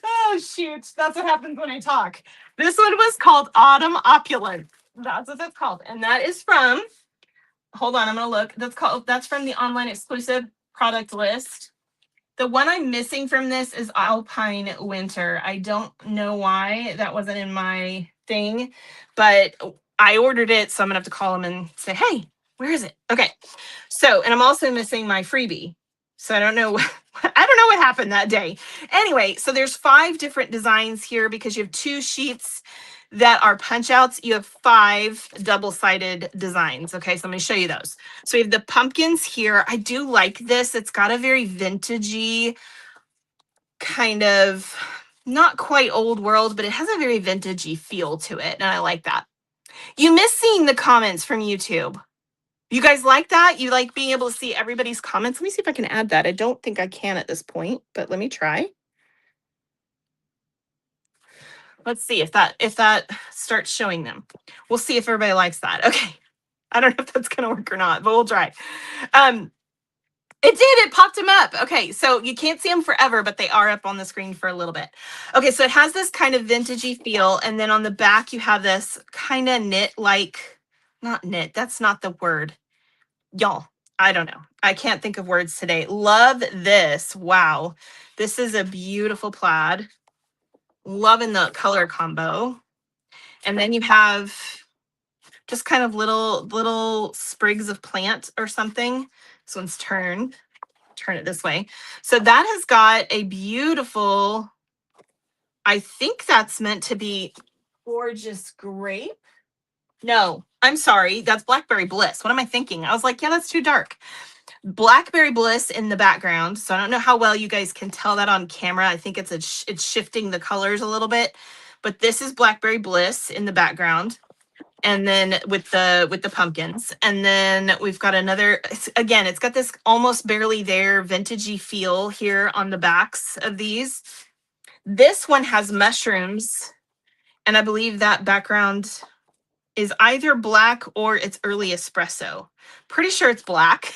Oh, shoot. That's what happens when I talk. This one was called Autumn Opulence. That's what it's called. And that is from, hold on, I'm going to look. That's from the online exclusive product list. The one I'm missing from this is Alpine Winter. I don't know why that wasn't in my thing, but I ordered it. So I'm going to have to call them and say, hey, where is it? Okay. So, and I'm also missing my freebie. So I don't know. I don't know what happened that day. Anyway, so there's 5 different designs here because you have 2 sheets that are punch outs, you have 5 double-sided designs. Okay, so I'm going to show you those. So we have the pumpkins here. I do like this. It's got a very vintagey kind of, not quite old world, but it has a very vintagey feel to it, and I like that. You miss seeing the comments from YouTube. You guys like that? You like being able to see everybody's comments? Let me see if I can add that. I don't think I can at this point, but let me try. Let's see if that starts showing them. We'll see if everybody likes that. Okay. I don't know if that's going to work or not, but we'll try. It did. It popped them up. Okay, so you can't see them forever, but they are up on the screen for a little bit. Okay, so it has this kind of vintagey feel, and then on the back you have this kind of knit-like, not knit, that's not the word. Y'all, I don't know. I can't think of words today. Love this. Wow. This is a beautiful plaid. Loving the color combo. And then you have just kind of little sprigs of plant or something. This one's turned. Turn it this way. So that has got a beautiful, I think that's meant to be gorgeous grape. No, I'm sorry. That's Blackberry Bliss. What am I thinking? I was like, yeah, that's too dark. Blackberry Bliss in the background. So I don't know how well you guys can tell that on camera. I think it's shifting the colors a little bit, but this is Blackberry Bliss in the background. And then with the pumpkins, and then we've got another, again, it's got this almost barely there vintagey feel here on the backs of these. This one has mushrooms, and I believe that background is either black or it's early espresso. Pretty sure it's black.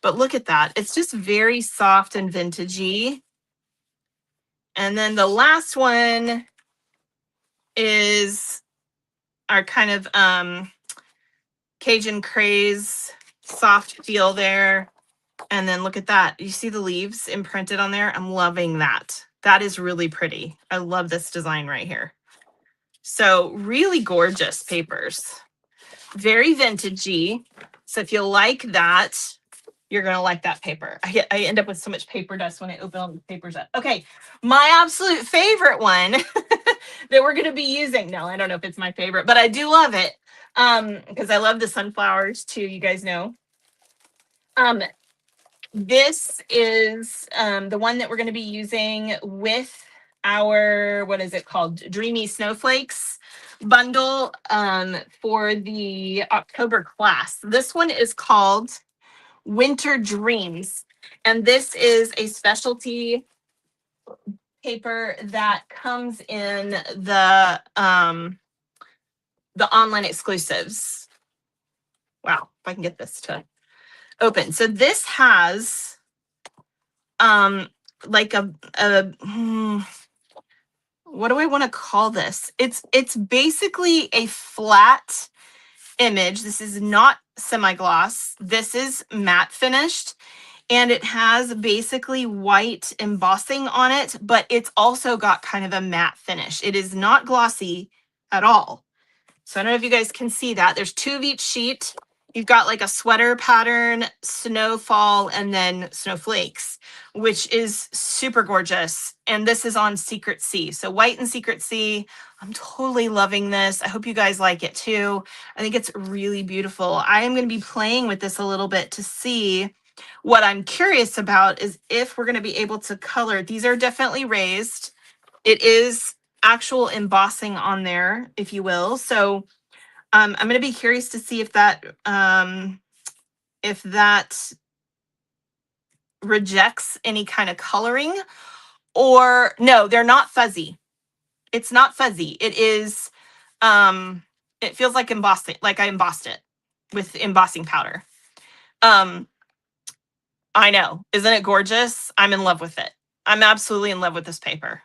But look at that. It's just very soft and vintagey. And then the last one is our kind of Cajun craze soft feel there. And then look at that. You see the leaves imprinted on there? I'm loving that. That is really pretty. I love this design right here. So really gorgeous papers. Very vintagey. So if you like that, you're going to like that paper. I end up with so much paper dust when I open all the papers up. Okay, my absolute favorite one that we're going to be using. No, I don't know if it's my favorite, but I do love it because I love the sunflowers too, you guys know. This is the one that we're going to be using with our, what is it called? Dreamy Snowflakes bundle for the October class. This one is called Winter Dreams, and this is a specialty paper that comes in the online exclusives. Wow, if I can get this to open. So this has like a what do I want to call this? It's basically a flat image. This is not semi-gloss. This is matte finished, and it has basically white embossing on it, but it's also got kind of a matte finish. It is not glossy at all. So I don't know if you guys can see that. There's 2 of each sheet. You've got like a sweater pattern, snowfall, and then snowflakes, which is super gorgeous. And this is on Secret Sea. So white and Secret Sea. I'm totally loving this. I hope you guys like it too. I think it's really beautiful. I am going to be playing with this a little bit to see. What I'm curious about is if we're going to be able to color. These are definitely raised. It is actual embossing on there, if you will. So I'm going to be curious to see if that rejects any kind of coloring, or no, they're not fuzzy. It's not fuzzy. It is, it feels like embossing, like I embossed it with embossing powder. I know. Isn't it gorgeous? I'm in love with it. I'm absolutely in love with this paper.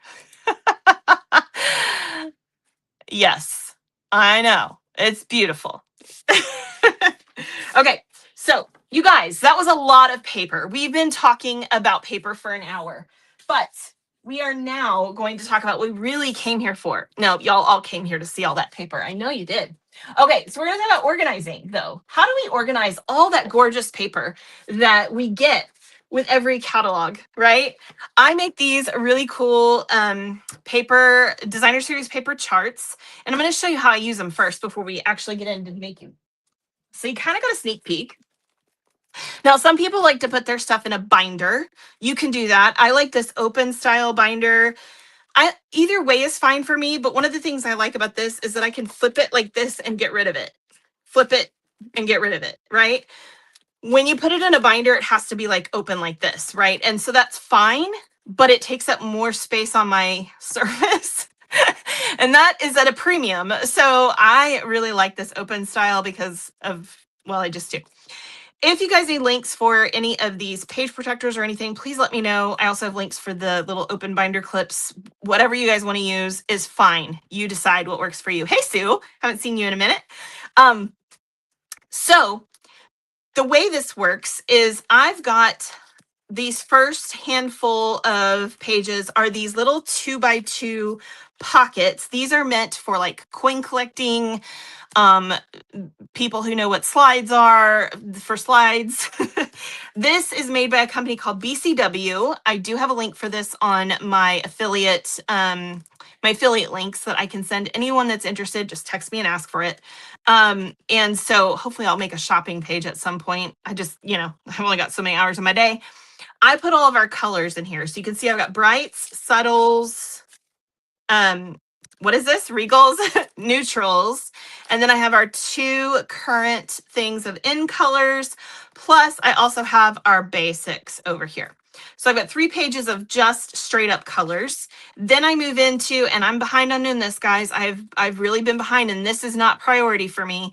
Yes, I know. It's beautiful. Okay, so you guys, that was a lot of paper. We've been talking about paper for an hour, but we are now going to talk about what we really came here for. No, y'all all came here to see all that paper. I know you did. Okay, so we're going to talk about organizing, though. How do we organize all that gorgeous paper that we get with every catalog, right? I make these really cool paper, designer series paper charts. And I'm going to show you how I use them first before we actually get into making. So you kind of got a sneak peek. Now, some people like to put their stuff in a binder. You can do that. I like this open style binder. Either way is fine for me, but one of the things I like about this is that I can flip it like this and get rid of it. Flip it and get rid of it, right? When you put it in a binder, it has to be like open like this, right? And so that's fine, but it takes up more space on my surface. And that is at a premium. So I really like this open style because of, well, I just do. If you guys need links for any of these page protectors or anything, please let me know. I also have links for the little open binder clips. Whatever you guys want to use is fine. You decide what works for you. Hey, Sue, haven't seen you in a minute. So the way this works is I've got these first handful of pages are these little 2x2 pockets. These are meant for like coin collecting, people who know what slides are for slides. This is made by a company called BCW. I do have a link for this on my affiliate links that I can send anyone that's interested. Just text me and ask for it. And so hopefully I'll make a shopping page at some point. I just, I've only got so many hours in my day. I put all of our colors in here. So you can see I've got brights, subtles, what is this? Regals, neutrals. And then I have our 2 current things of in colors. Plus I also have our basics over here. So I've got 3 pages of just straight up colors. Then I move into, and I'm behind on doing this, guys. I've really been behind, and this is not priority for me.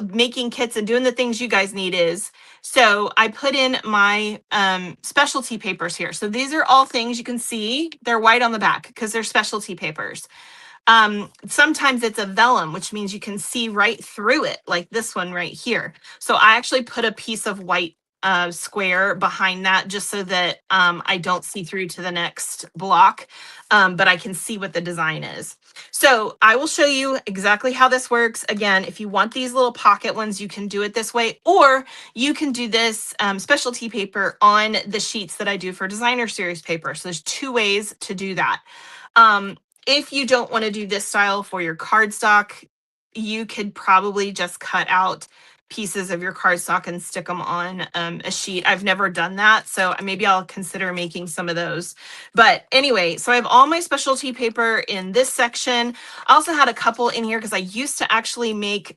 Making kits and doing the things you guys need is. So I put in my specialty papers here. So these are all things you can see. They're white on the back because they're specialty papers. Sometimes it's a vellum, which means you can see right through it, like this one right here. So I actually put a piece of white square behind that just so that I don't see through to the next block, but I can see what the design is. So I will show you exactly how this works. Again, if you want these little pocket ones, you can do it this way, or you can do this specialty paper on the sheets that I do for designer series paper. So there's 2 ways to do that. If you don't want to do this style for your cardstock, you could probably just cut out pieces of your cardstock and stick them on a sheet. I've never done that, so maybe I'll consider making some of those. But anyway, so I have all my specialty paper in this section. I also had a couple in here because I used to actually make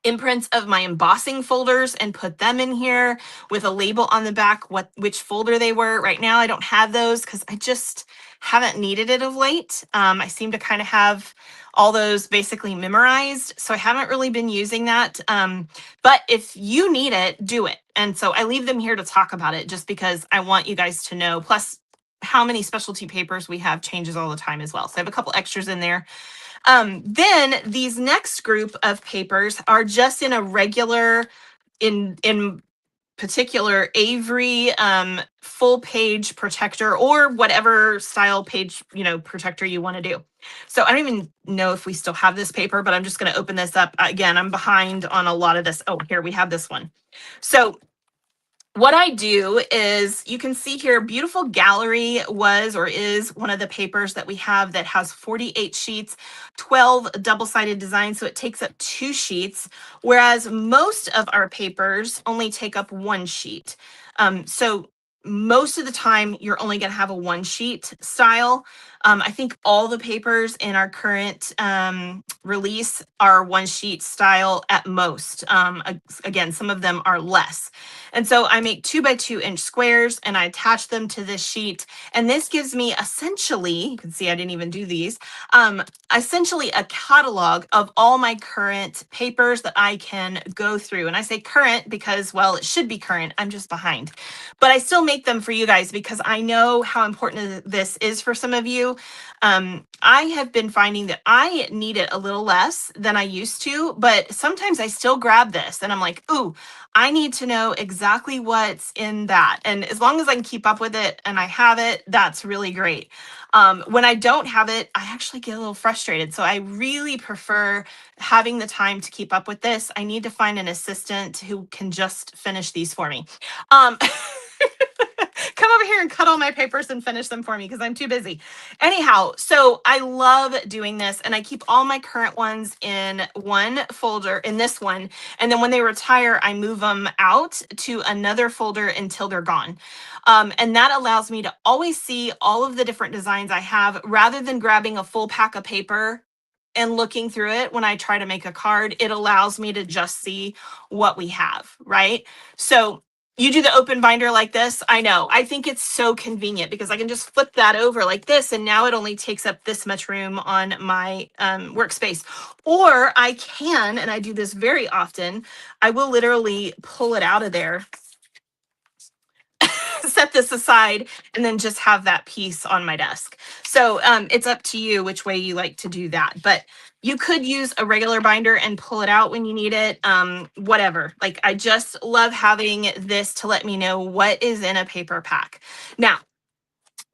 imprints of my embossing folders and put them in here with a label on the back which folder they were. Right now I don't have those because I just haven't needed it of late. I seem to kind of have all those basically memorized, so I haven't really been using that. But if you need it, do it. And so I leave them here to talk about it just because I want you guys to know. Plus, how many specialty papers we have changes all the time as well. So I have a couple extras in there. Then these next group of papers are just in a regular, in particular Avery full page protector, or whatever style page protector you want to do. So I don't even know if we still have this paper, but I'm just going to open this up. Again, I'm behind on a lot of this. Oh, here we have this one. So what I do is, you can see here, Beautiful Gallery was or is one of the papers that we have that has 48 sheets, 12 double-sided designs, so it takes up 2 sheets, whereas most of our papers only take up 1 sheet. So most of the time, you're only going to have a 1-sheet style. I think all the papers in our current release are 1-sheet style at most. Again, some of them are less. And so I make 2x2 inch squares and I attach them to this sheet. And this gives me essentially, you can see I didn't even do these, essentially a catalog of all my current papers that I can go through. And I say current because, well, it should be current. I'm just behind. But I still make them for you guys because I know how important this is for some of you. you. I have been finding that I need it a little less than I used to, but sometimes I still grab this and I'm like, ooh, I need to know exactly what's in that. And as long as I can keep up with it and I have it, that's really great. When I don't have it, I actually get a little frustrated. So I really prefer having the time to keep up with this. I need to find an assistant who can just finish these for me. Come over here and cut all my papers and finish them for me because I'm too busy. Anyhow, so I love doing this and I keep all my current ones in one folder, in this one. And then when they retire, I move them out to another folder until they're gone. And that allows me to always see all of the different designs I have rather than grabbing a full pack of paper and looking through it when I try to make a card. It allows me to just see what we have, right? So you do the open binder like this. I know. I think it's so convenient because I can just flip that over like this. And now it only takes up this much room on my workspace. Or I can, and I do this very often, I will literally pull it out of there, set this aside, and then just have that piece on my desk. So it's up to you which way you like to do that. But you could use a regular binder and pull it out when you need it, whatever. Like, I just love having this to let me know what is in a paper pack. Now,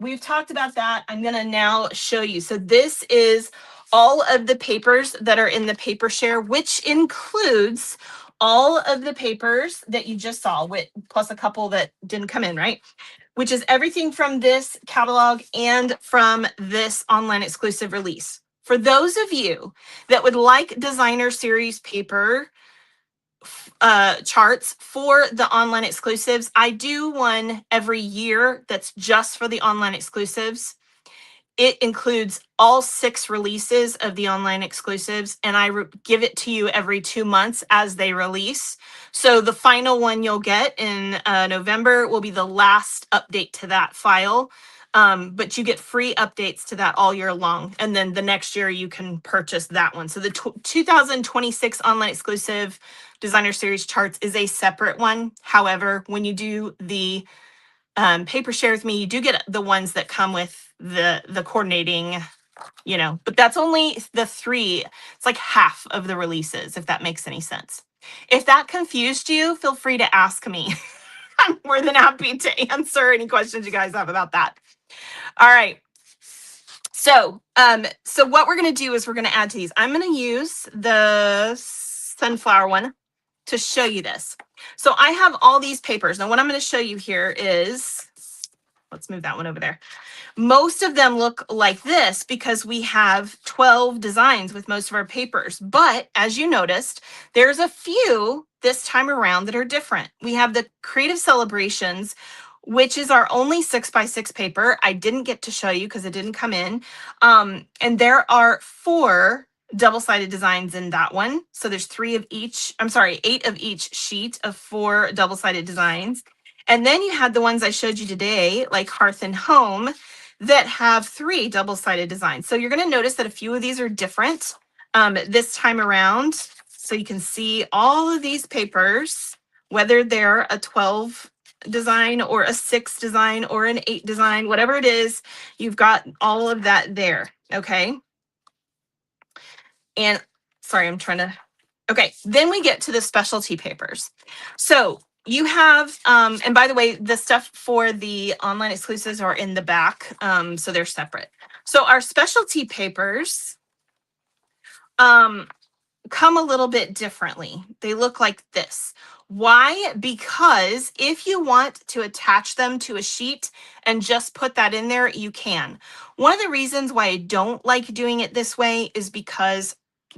we've talked about that. I'm going to now show you. So this is all of the papers that are in the paper share, which includes all of the papers that you just saw, with plus a couple that didn't come in, right? Which is everything from this catalog and from this online exclusive release. For those of you that would like designer series paper charts for the online exclusives, I do one every year that's just for the online exclusives. It includes all 6 releases of the online exclusives, and I give it to you every 2 months as they release. So the final one you'll get in November will be the last update to that file. But you get free updates to that all year long. And then the next year you can purchase that one. So the 2026 online exclusive designer series charts is a separate one. However, when you do the paper share with me, you do get the ones that come with the coordinating, but that's only the 3. It's like half of the releases, if that makes any sense. If that confused you, feel free to ask me. I'm more than happy to answer any questions you guys have about that. All right. So what we're going to do is we're going to add to these. I'm going to use the sunflower one to show you this. So I have all these papers. Now what I'm going to show you here is, let's move that one over there. Most of them look like this because we have 12 designs with most of our papers. But as you noticed, there's a few this time around that are different. We have the Creative Celebrations, which is our only 6x6 paper. I didn't get to show you because it didn't come in. And there are 4 double-sided designs in that one. So there's 8 of each sheet of 4 double-sided designs. And then you had the ones I showed you today, like Hearth and Home, that have 3 double-sided designs. So you're going to notice that a few of these are different this time around. So you can see all of these papers, whether they're a 12 design or a 6 design or an 8 design, whatever it is, you've got all of that there. Okay. And sorry, okay. Then we get to the specialty papers. So you have, and by the way, the stuff for the online exclusives are in the back, so they're separate. So our specialty papers come a little bit differently. They look like this. Why? Because if you want to attach them to a sheet and just put that in there, you can. One of the reasons why I don't like doing it this way is because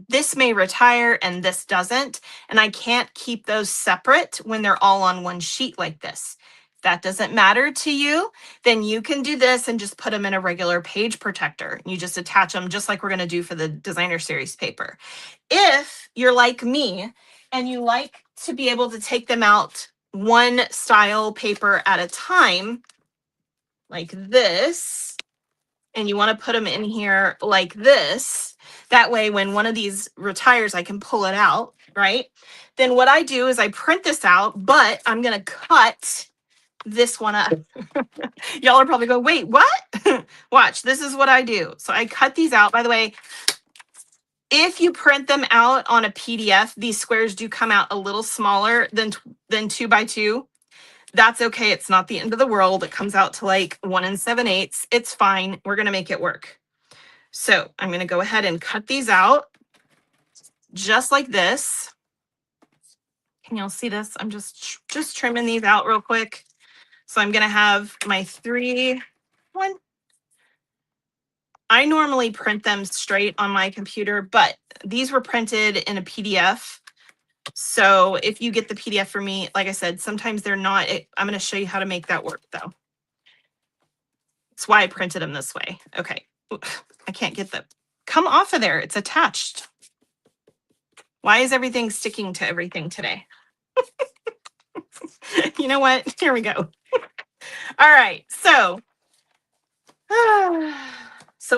this may retire and this doesn't, and I can't keep those separate when they're all on one sheet like this. If that doesn't matter to you, then you can do this and just put them in a regular page protector. You just attach them just like we're going to do for the designer series paper. If you're like me and you like to be able to take them out one style paper at a time, like this, and you want to put them in here like this, that way when one of these retires, I can pull it out, right? Then what I do is I print this out, but I'm going to cut this one up. Y'all are probably going, wait, what? Watch, this is what I do. So I cut these out. By the way, if you print them out on a PDF, these squares do come out a little smaller than 2 by 2. That's okay. It's not the end of the world. It comes out to like 1 7/8. It's fine. We're going to make it work. So I'm going to go ahead and cut these out just like this. Can y'all see this? I'm just trimming these out real quick. So I'm going to have my 3, 1. I normally print them straight on my computer, but these were printed in a PDF. So if you get the PDF for me, like I said, sometimes they're not. I'm going to show you how to make that work though. That's why I printed them this way. Okay. I can't get them. Come off of there. It's attached. Why is everything sticking to everything today? You know what? Here we go. All right. So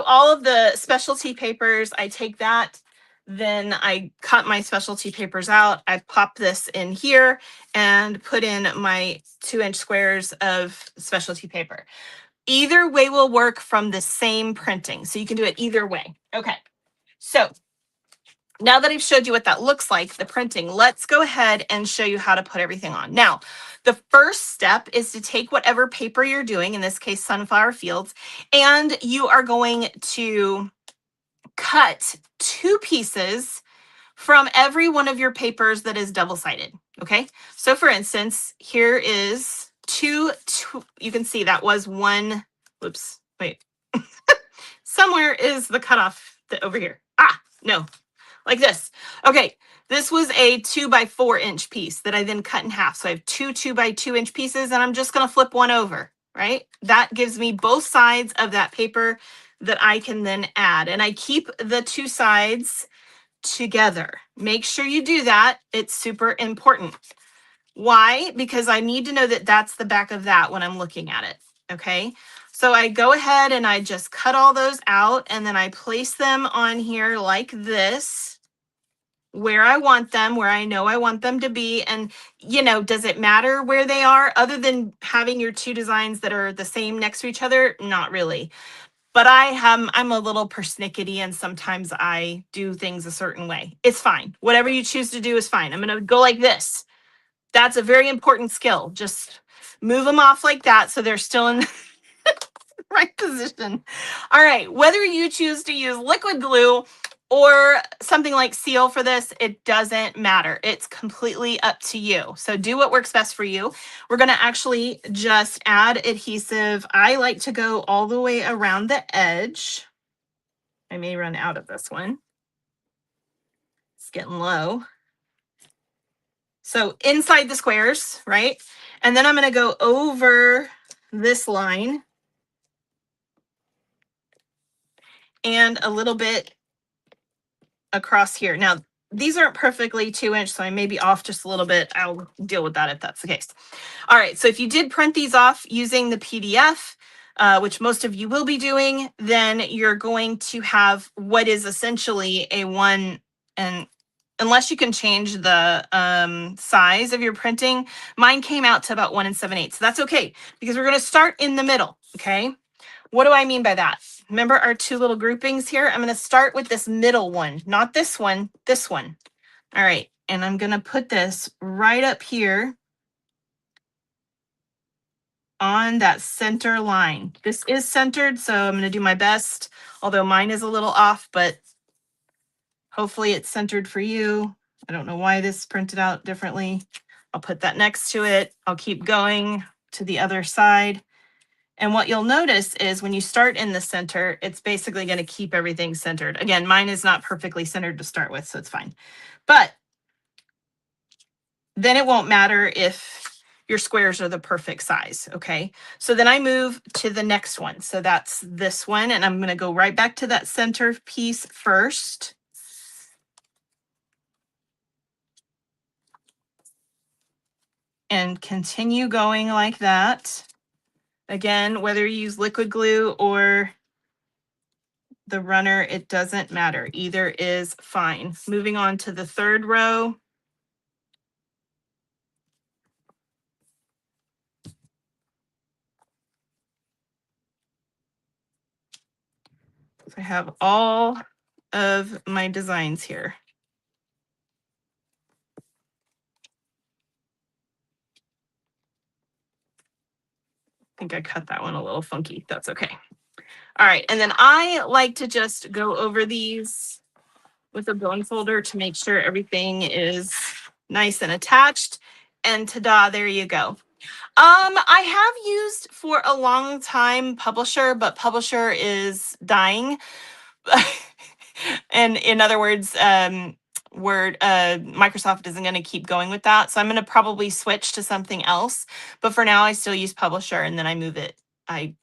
all of the specialty papers, I take that, then I cut my specialty papers out. I pop this in here and put in my 2-inch squares of specialty paper. Either way will work from the same printing. So you can do it either way. Okay. So now that I've showed you what that looks like, the printing, let's go ahead and show you how to put everything on. Now, the first step is to take whatever paper you're doing, in this case, Sunflower Fields, and you are going to cut 2 pieces from every one of your papers that is double-sided, okay? So for instance, here is two, you can see that was 1, whoops, wait. Somewhere is the cutoff over here. No, like this. Okay, this was a 2 by 4 inch piece that I then cut in half. So I have 2 by 2 inch pieces, and I'm just gonna flip one over, right? That gives me both sides of that paper that I can then add. And I keep the 2 sides together. Make sure you do that. It's super important. Why? Because I need to know that that's the back of that when I'm looking at it, okay? So I go ahead and I just cut all those out, and then I place them on here like this, where I want them, where I know I want them to be. And, you know, does it matter where they are other than having your 2 designs that are the same next to each other? Not really. But I'm a little persnickety, and sometimes I do things a certain way. It's fine. Whatever you choose to do is fine. I'm going to go like this. That's a very important skill. Just move them off like that so they're still in the right position. All right, whether you choose to use liquid glue or something like seal for this, it doesn't matter. It's completely up to you. So do what works best for you. We're going to actually just add adhesive. I like to go all the way around the edge. I may run out of this one. It's getting low. So inside the squares, right? And then I'm going to go over this line and a little bit across here. Now, these aren't perfectly 2-inch, so I may be off just a little bit. I'll deal with that if that's the case. All right, so if you did print these off using the PDF, which most of you will be doing, then you're going to have what is essentially a 1, and unless you can change the size of your printing, mine came out to about 1 7/8. So that's okay, because we're going to start in the middle, okay? What do I mean by that? Remember our 2 little groupings here? I'm going to start with this middle one, not this one, this one. All right, and I'm going to put this right up here on that center line. This is centered, so I'm going to do my best, although mine is a little off, but hopefully it's centered for you. I don't know why this printed out differently. I'll put that next to it. I'll keep going to the other side. And what you'll notice is when you start in the center, it's basically going to keep everything centered. Again, mine is not perfectly centered to start with, so it's fine. But then it won't matter if your squares are the perfect size, okay? So then I move to the next one. So that's this one, and I'm going to go right back to that center piece first. And continue going like that. Again, whether you use liquid glue or the runner, it doesn't matter. Either is fine. Moving on to the 3rd row. I have all of my designs here. I think I cut that one a little funky. That's okay. All right, and then I like to just go over these with a bone folder to make sure everything is nice and attached. And ta-da, there you go. I have used for a long time Publisher, but Publisher is dying. And in other words, Microsoft isn't going to keep going with that. So I'm going to probably switch to something else. But for now, I still use Publisher, and then I move it. I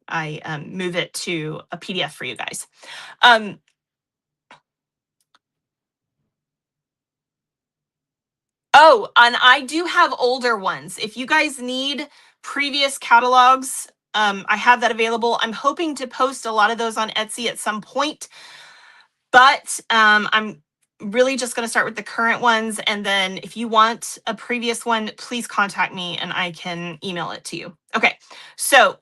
move it to a PDF for you guys. Oh, and I do have older ones. If you guys need previous catalogs, I have that available. I'm hoping to post a lot of those on Etsy at some point, but I'm really just going to start with the current ones. And then if you want a previous one, please contact me and I can email it to you. Okay, so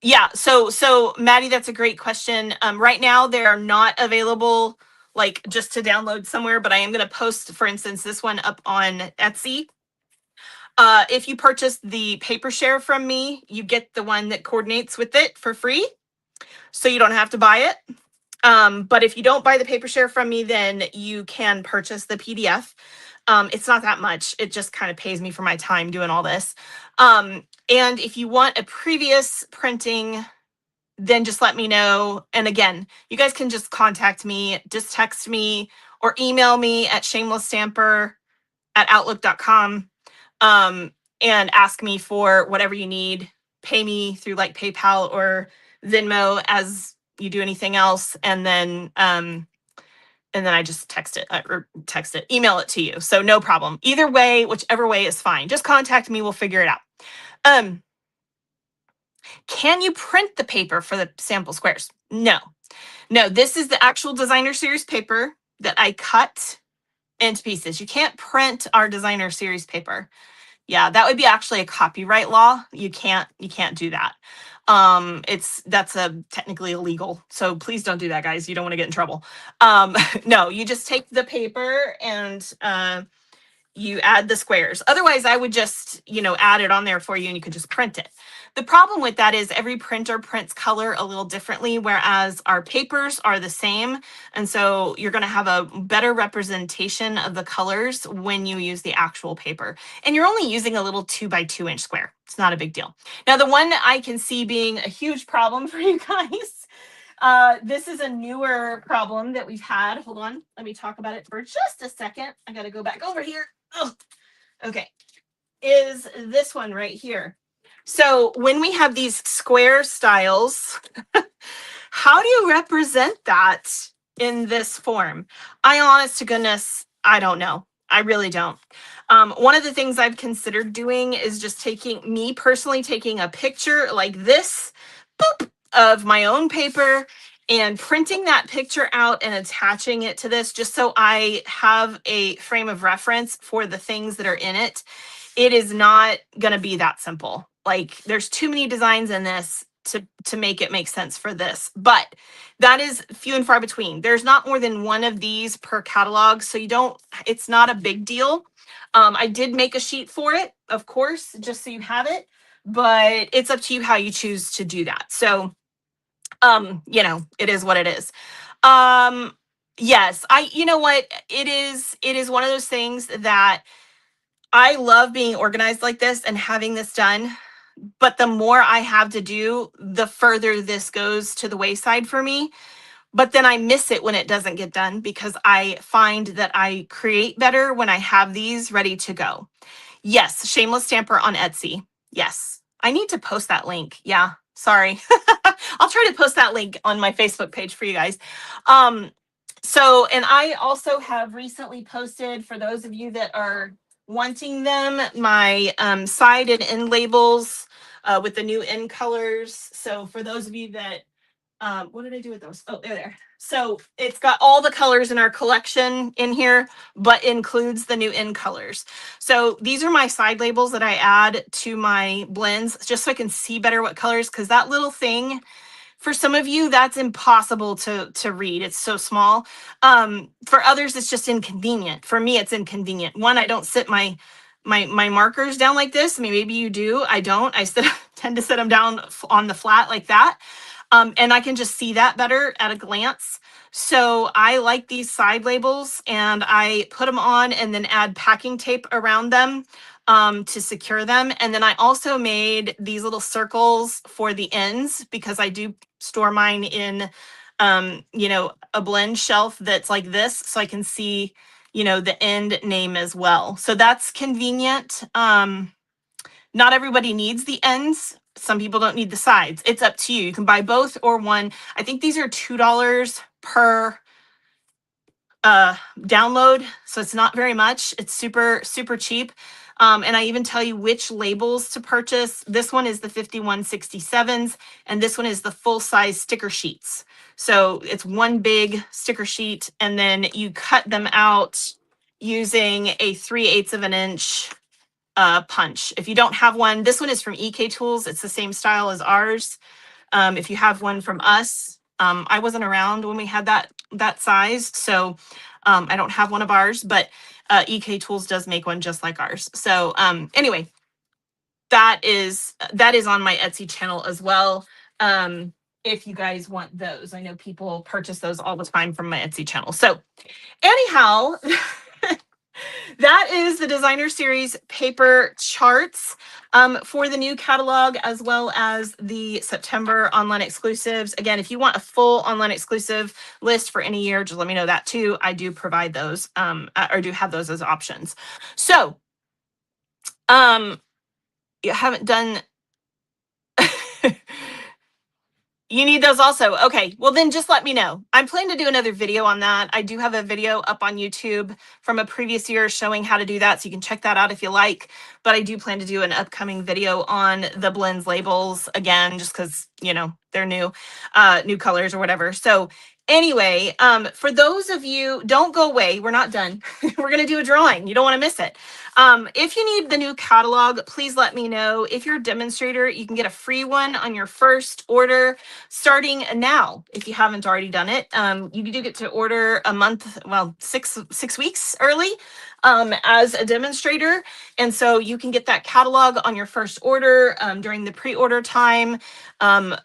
yeah, so Maddie, that's a great question. Right now, they are not available like just to download somewhere, but I am going to post, for instance, this one up on Etsy. If you purchase the paper share from me, you get the one that coordinates with it for free, so you don't have to buy it. But if you don't buy the paper share from me, then you can purchase the PDF. It's not that much. It just kind of pays me for my time doing all this. And if you want a previous printing, then just let me know. And again, you guys can just contact me, just text me or email me at shamelessstamper@outlook.com, and ask me for whatever you need. Pay me through like PayPal or Venmo as you do anything else. And then I just email it to you. So no problem. Either way, whichever way is fine. Just contact me. We'll figure it out. Can you print the paper for the sample squares? No, this is the actual designer series paper that I cut into pieces. You can't print our designer series paper. Yeah, that would be actually a copyright law. You can't do that. That's technically illegal. So please don't do that, guys. You don't want to get in trouble. No, you just take the paper and you add the squares. Otherwise, I would just, add it on there for you and you could just print it. The problem with that is every printer prints color a little differently, whereas our papers are the same. And so you're going to have a better representation of the colors when you use the actual paper. And you're only using a little 2x2 inch square. It's not a big deal. Now, the one I can see being a huge problem for you guys, this is a newer problem that we've had. Hold on. Let me talk about it for just a second. I got to go back over here. Oh, okay. Is this one right here. So when we have these square styles, how do you represent that in this form? Honest to goodness, I don't know. I really don't. One of the things I've considered doing is just taking a picture like this, boop, of my own paper and printing that picture out and attaching it to this just so I have a frame of reference for the things that are in it. It is not going to be that simple. Like there's too many designs in this to make it make sense for this, but that is few and far between. There's not more than one of these per catalog, so it's not a big deal. I did make a sheet for it, of course, just so you have it, but it's up to you how you choose to do that. So it is what it is. Yes, it is one of those things that I love being organized like this and having this done, but the more I have to do, the further this goes to the wayside for me. But then I miss it when it doesn't get done because I find that I create better when I have these ready to go. Yes, Shameless Stamper on Etsy. Yes, I need to post that link. Yeah, sorry. I'll try to post that link on my Facebook page for you guys. And I also have recently posted, for those of you that are wanting them, my side and end labels with the new end colors. So for those of you that, what did I do with those? Oh, they're there. So it's got all the colors in our collection in here, but includes the new end colors. So these are my side labels that I add to my blends just so I can see better what colors, because that little thing For some of you, that's impossible to read. It's so small. For others, it's just inconvenient. For me, it's inconvenient. One, I don't sit my markers down like this. I mean, maybe you do. I don't. I tend to sit them down on the flat like that. And I can just see that better at a glance. So I like these side labels, and I put them on and then add packing tape around them to secure them. And then I also made these little circles for the ends because I do store mine in, a blend shelf that's like this, so I can see, the end name as well. So that's convenient. Not everybody needs the ends. Some people don't need the sides. It's up to you. You can buy both or one. I think these are $2 per download, so it's not very much. It's super, super cheap. And I even tell you which labels to purchase. This one is the 5167s, and this one is the full-size sticker sheets. So it's one big sticker sheet, and then you cut them out using a 3/8 of an inch punch. If you don't have one, this one is from EK Tools. It's the same style as ours. If you have one from us, I wasn't around when we had that size, so I don't have one of ours, but EK Tools does make one just like ours. So anyway, that is on my Etsy channel as well. If you guys want those, I know people purchase those all the time from my Etsy channel. So anyhow, that is the Designer Series paper charts for the new catalog, as well as the September online exclusives. Again, if you want a full online exclusive list for any year, just let me know that too. I do provide those, or do have those as options. So, you haven't done... You need those also. Okay, well then just let me know. I'm planning to do another video on that. I do have a video up on YouTube from a previous year showing how to do that, so you can check that out if you like. But I do plan to do an upcoming video on the blends labels again, just because, they're new colors or whatever. So anyway, for those of you, don't go away. We're not done. We're going to do a drawing. You don't want to miss it. If you need the new catalog, please let me know. If you're a demonstrator, you can get a free one on your first order starting now. If you haven't already done it, you do get to order a month, well, six weeks early as a demonstrator. And so you can get that catalog on your first order during the pre-order time.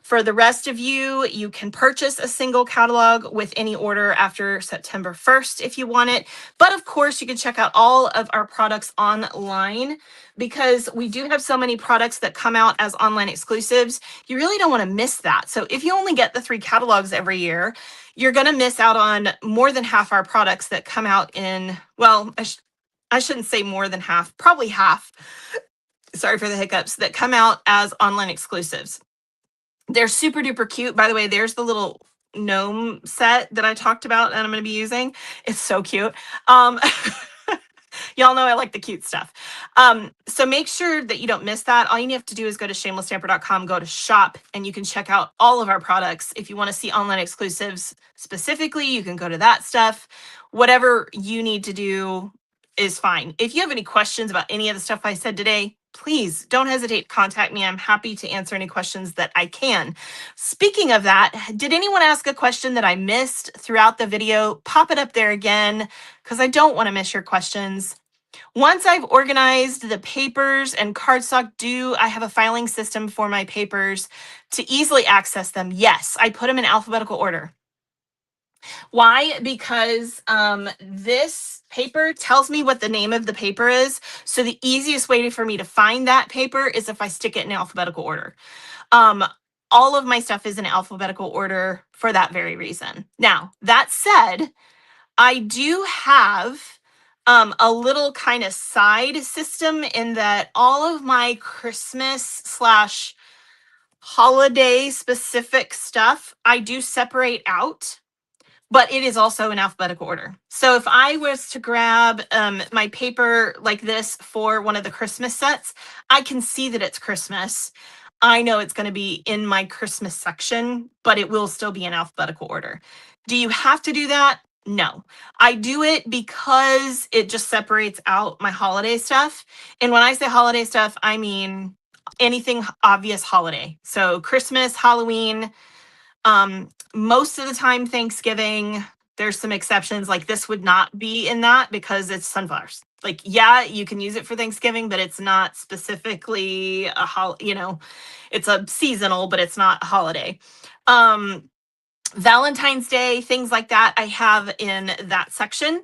For the rest of you, you can purchase a single catalog with any order after September 1st if you want it. But of course, you can check out all of our products online because we do have so many products that come out as online exclusives. You really don't want to miss that. So if you only get the 3 catalogs every year, you're going to miss out on more than half our products that come out in, well, I shouldn't say more than half, probably half. Sorry for the hiccups, that come out as online exclusives. They're super duper cute. By the way, there's the little gnome set that I talked about and I'm going to be using. It's so cute. Y'all know I like the cute stuff. So make sure that you don't miss that. All you have to do is go to shamelessstamper.com, go to shop, and you can check out all of our products. If you want to see online exclusives specifically, you can go to that stuff. Whatever you need to do is fine. If you have any questions about any of the stuff I said today, please don't hesitate to contact me. I'm happy to answer any questions that I can. Speaking of that, did anyone ask a question that I missed throughout the video? Pop it up there again, because I don't want to miss your questions. Once I've organized the papers and cardstock, I have a filing system for my papers to easily access them? Yes, I put them in alphabetical order. Why? Because this paper tells me what the name of the paper is. So the easiest way for me to find that paper is if I stick it in alphabetical order. All of my stuff is in alphabetical order for that very reason. Now, that said, I do have a little kind of side system in that all of my Christmas / holiday specific stuff, I do separate out, but it is also in alphabetical order. So if I was to grab my paper like this for one of the Christmas sets, I can see that it's Christmas. I know it's going to be in my Christmas section, but it will still be in alphabetical order. Do you have to do that? No. I do it because it just separates out my holiday stuff. And when I say holiday stuff, I mean anything obvious holiday. So Christmas, Halloween, Most of the time, Thanksgiving, there's some exceptions. Like this would not be in that because it's sunflowers. Like, yeah, you can use it for Thanksgiving, but it's not specifically it's a seasonal, but it's not a holiday. Valentine's Day, things like that, I have in that section.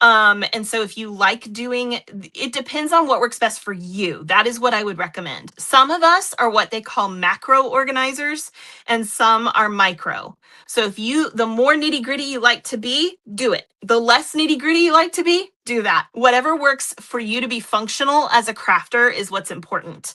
And so if you like doing, it depends on what works best for you. That is what I would recommend. Some of us are what they call macro organizers, and some are micro. So if the more nitty gritty you like to be, do it. The less nitty gritty you like to be, do that. Whatever works for you to be functional as a crafter is what's important.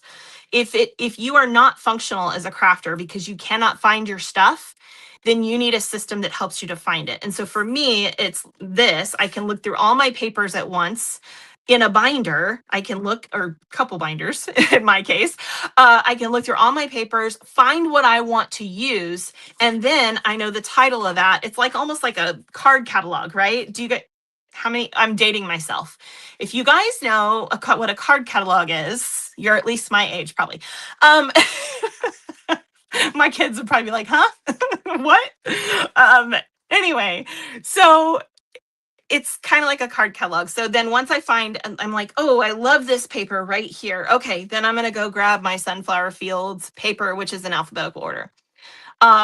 If you are not functional as a crafter because you cannot find your stuff, then you need a system that helps you to find it. And so for me, it's this. I can look through all my papers at once. In a binder, I can look, or couple binders in my case, I can look through all my papers, find what I want to use, and then I know the title of that. It's like almost like a card catalog, right? Do you get how many? I'm dating myself. If you guys know what a card catalog is, you're at least my age, probably. My kids would probably be like, huh? What? Anyway, so it's kind of like a card catalog. So then once I find, I'm like, oh, I love this paper right here. Okay, then I'm going to go grab my Sunflower Fields paper, which is in alphabetical order.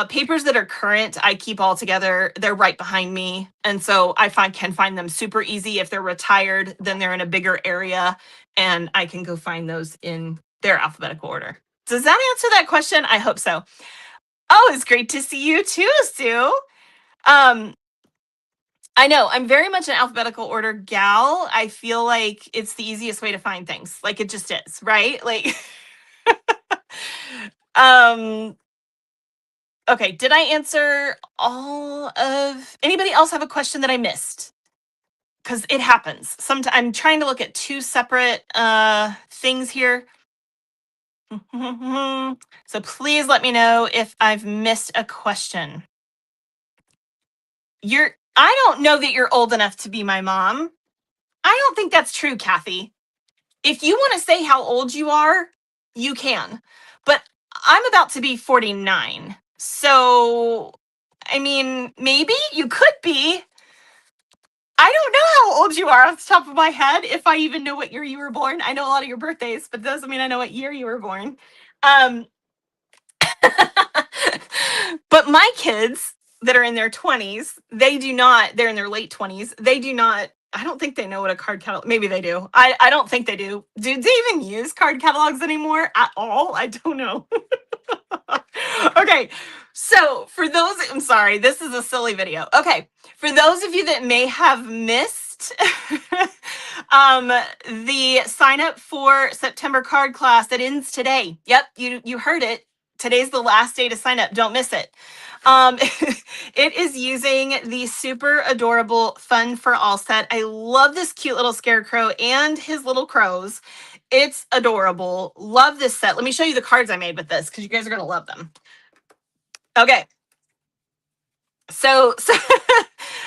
Papers that are current, I keep all together. They're right behind me. And so I can find them super easy. If they're retired, then they're in a bigger area and I can go find those in their alphabetical order. Does that answer that question? I hope so. Oh, it's great to see you too, Sue. I know I'm very much an alphabetical order gal. I feel like it's the easiest way to find things. Like it just is, right? Like, okay, did I answer anybody else have a question that I missed? Because it happens. Sometimes I'm trying to look at two separate things here. So please let me know if I've missed a question. I don't know that you're old enough to be my mom. I don't think that's true, Kathy. If you want to say how old you are, you can. But I'm about to be 49. So, I mean, maybe you could be. I don't know how old you are off the top of my head, if I even know what year you were born. I know a lot of your birthdays, but doesn't mean I know what year you were born. But my kids that are in their 20s, they're in their late 20s. They do not, I don't think they know what a card catalog, maybe they do. I don't think they do. Do they even use card catalogs anymore at all? I don't know. Okay, so for those, I'm sorry, this is a silly video. Okay, for those of you that may have missed the sign up for September card class that ends today. Yep, you heard it. Today's the last day to sign up. Don't miss it. It is using the super adorable Fun for All set. I love this cute little scarecrow and his little crows. It's adorable. Love this set. Let me show you the cards I made with this because you guys are going to love them. Okay. So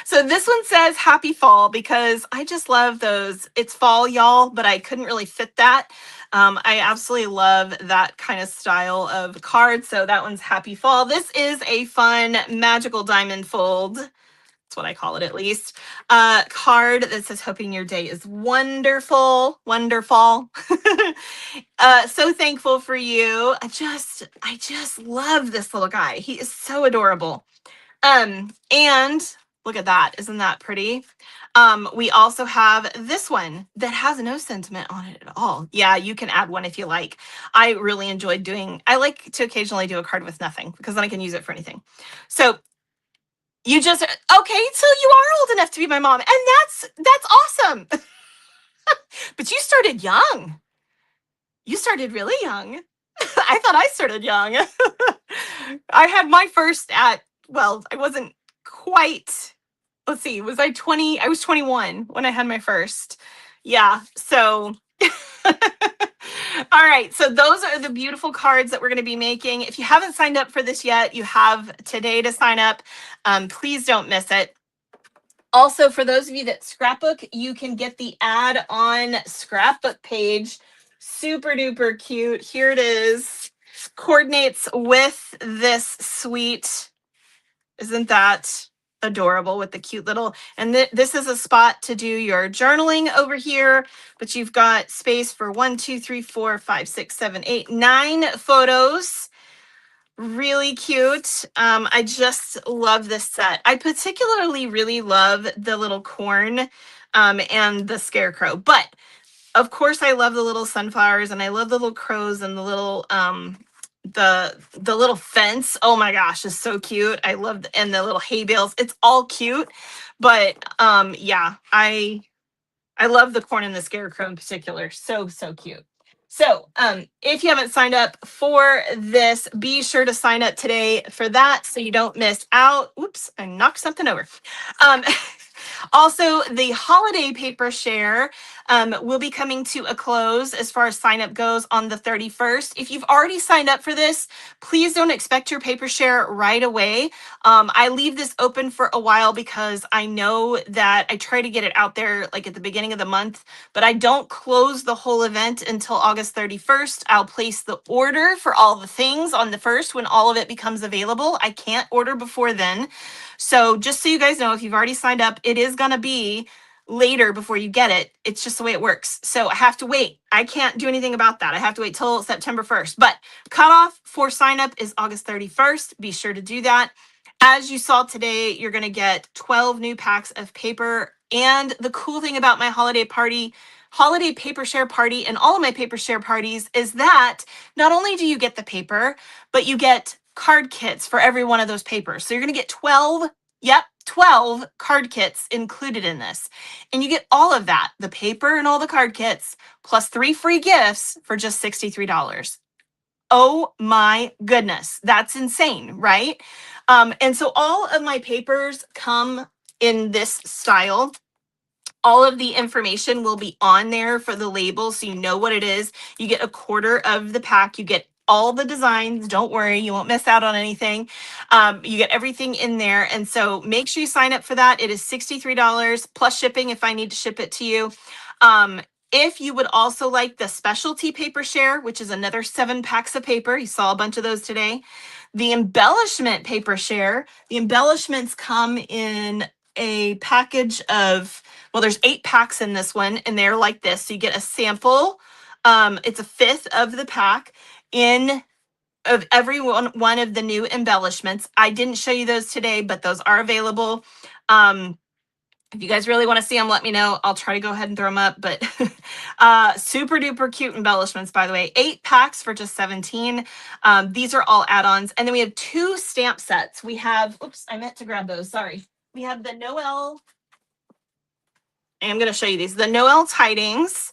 so this one says happy fall because I just love those. It's fall, y'all, but I couldn't really fit that. I absolutely love that kind of style of card. So that one's happy fall. This is a fun magical diamond fold. That's what I call it, at least. Card that says hoping your day is wonderful. Wonderful. So thankful for you. I just love this little guy. He is so adorable. And look at that. Isn't that pretty? We also have this one that has no sentiment on it at all. Yeah, you can add one if you like. I really enjoyed I like to occasionally do a card with nothing because then I can use it for anything. So okay, so you are old enough to be my mom, and that's awesome. But you started young. You started really young. I thought I started young. I had my first I wasn't quite, let's see, was I 20? I was 21 when I had my first. Yeah, so. All right, so those are the beautiful cards that we're going to be making. If you haven't signed up for this yet, you have today to sign up. Please don't miss it. Also, for those of you that scrapbook, you can get the add-on scrapbook page. Super duper cute. Here it is. Coordinates with this sweet Isn't that adorable with the cute little, and this is a spot to do your journaling over here, but you've got space for 1, 2, 3, 4, 5, 6, 7, 8, 9 photos. Really cute. I just love this set. I particularly really love the little corn and the scarecrow, but of course I love the little sunflowers, and I love the little crows, and the little the little fence. Oh my gosh, it's so cute. I love and the little hay bales. It's all cute. But yeah, I love the corn and the scarecrow in particular. So cute. So if you haven't signed up for this, be sure to sign up today for that so you don't miss out. Oops, I knocked something over. Um, Also, the holiday paper share will be coming to a close as far as sign up goes on the 31st. If you've already signed up for this, please don't expect your paper share right away. I leave this open for a while because I know that I try to get it out there like at the beginning of the month, but I don't close the whole event until August 31st. I'll place the order for all the things on the 1st when all of it becomes available. I can't order before then. So just so you guys know, if you've already signed up, it is going to be later before you get it. It's just the way it works. So I have to wait. I can't do anything about that. I have to wait till September 1st. But cutoff for sign up is August 31st. Be sure to do that. As you saw today, you're going to get 12 new packs of paper. And the cool thing about my holiday paper share party, and all of my paper share parties is that not only do you get the paper, but you get card kits for every one of those papers. So you're going to get 12 card kits included in this. And you get all of that, the paper and all the card kits, plus 3 free gifts for just $63. Oh my goodness, that's insane, right? And so all of my papers come in this style. All of the information will be on there for the label, so you know what it is. You get a quarter of the pack. You get all the designs. Don't worry, you won't miss out on anything. You get everything in there. And so make sure you sign up for that. It is $63 plus shipping if I need to ship it to you. If you would also like the specialty paper share, which is another 7 packs of paper, you saw a bunch of those today. The embellishment paper share, the embellishments come in a package of, well, there's 8 packs in this one, and they're like this. So you get a sample. It's a fifth of the pack of every one of the new embellishments. I didn't show you those today, but those are available. If you guys really want to see them, let me know. I'll try to go ahead and throw them up, but super duper cute embellishments, by the way. 8 packs for just $17. These are all add-ons. And then we have 2 stamp sets. We have, oops, I meant to grab those, sorry. We have the Noel, I'm going to show you these. The Noel Tidings.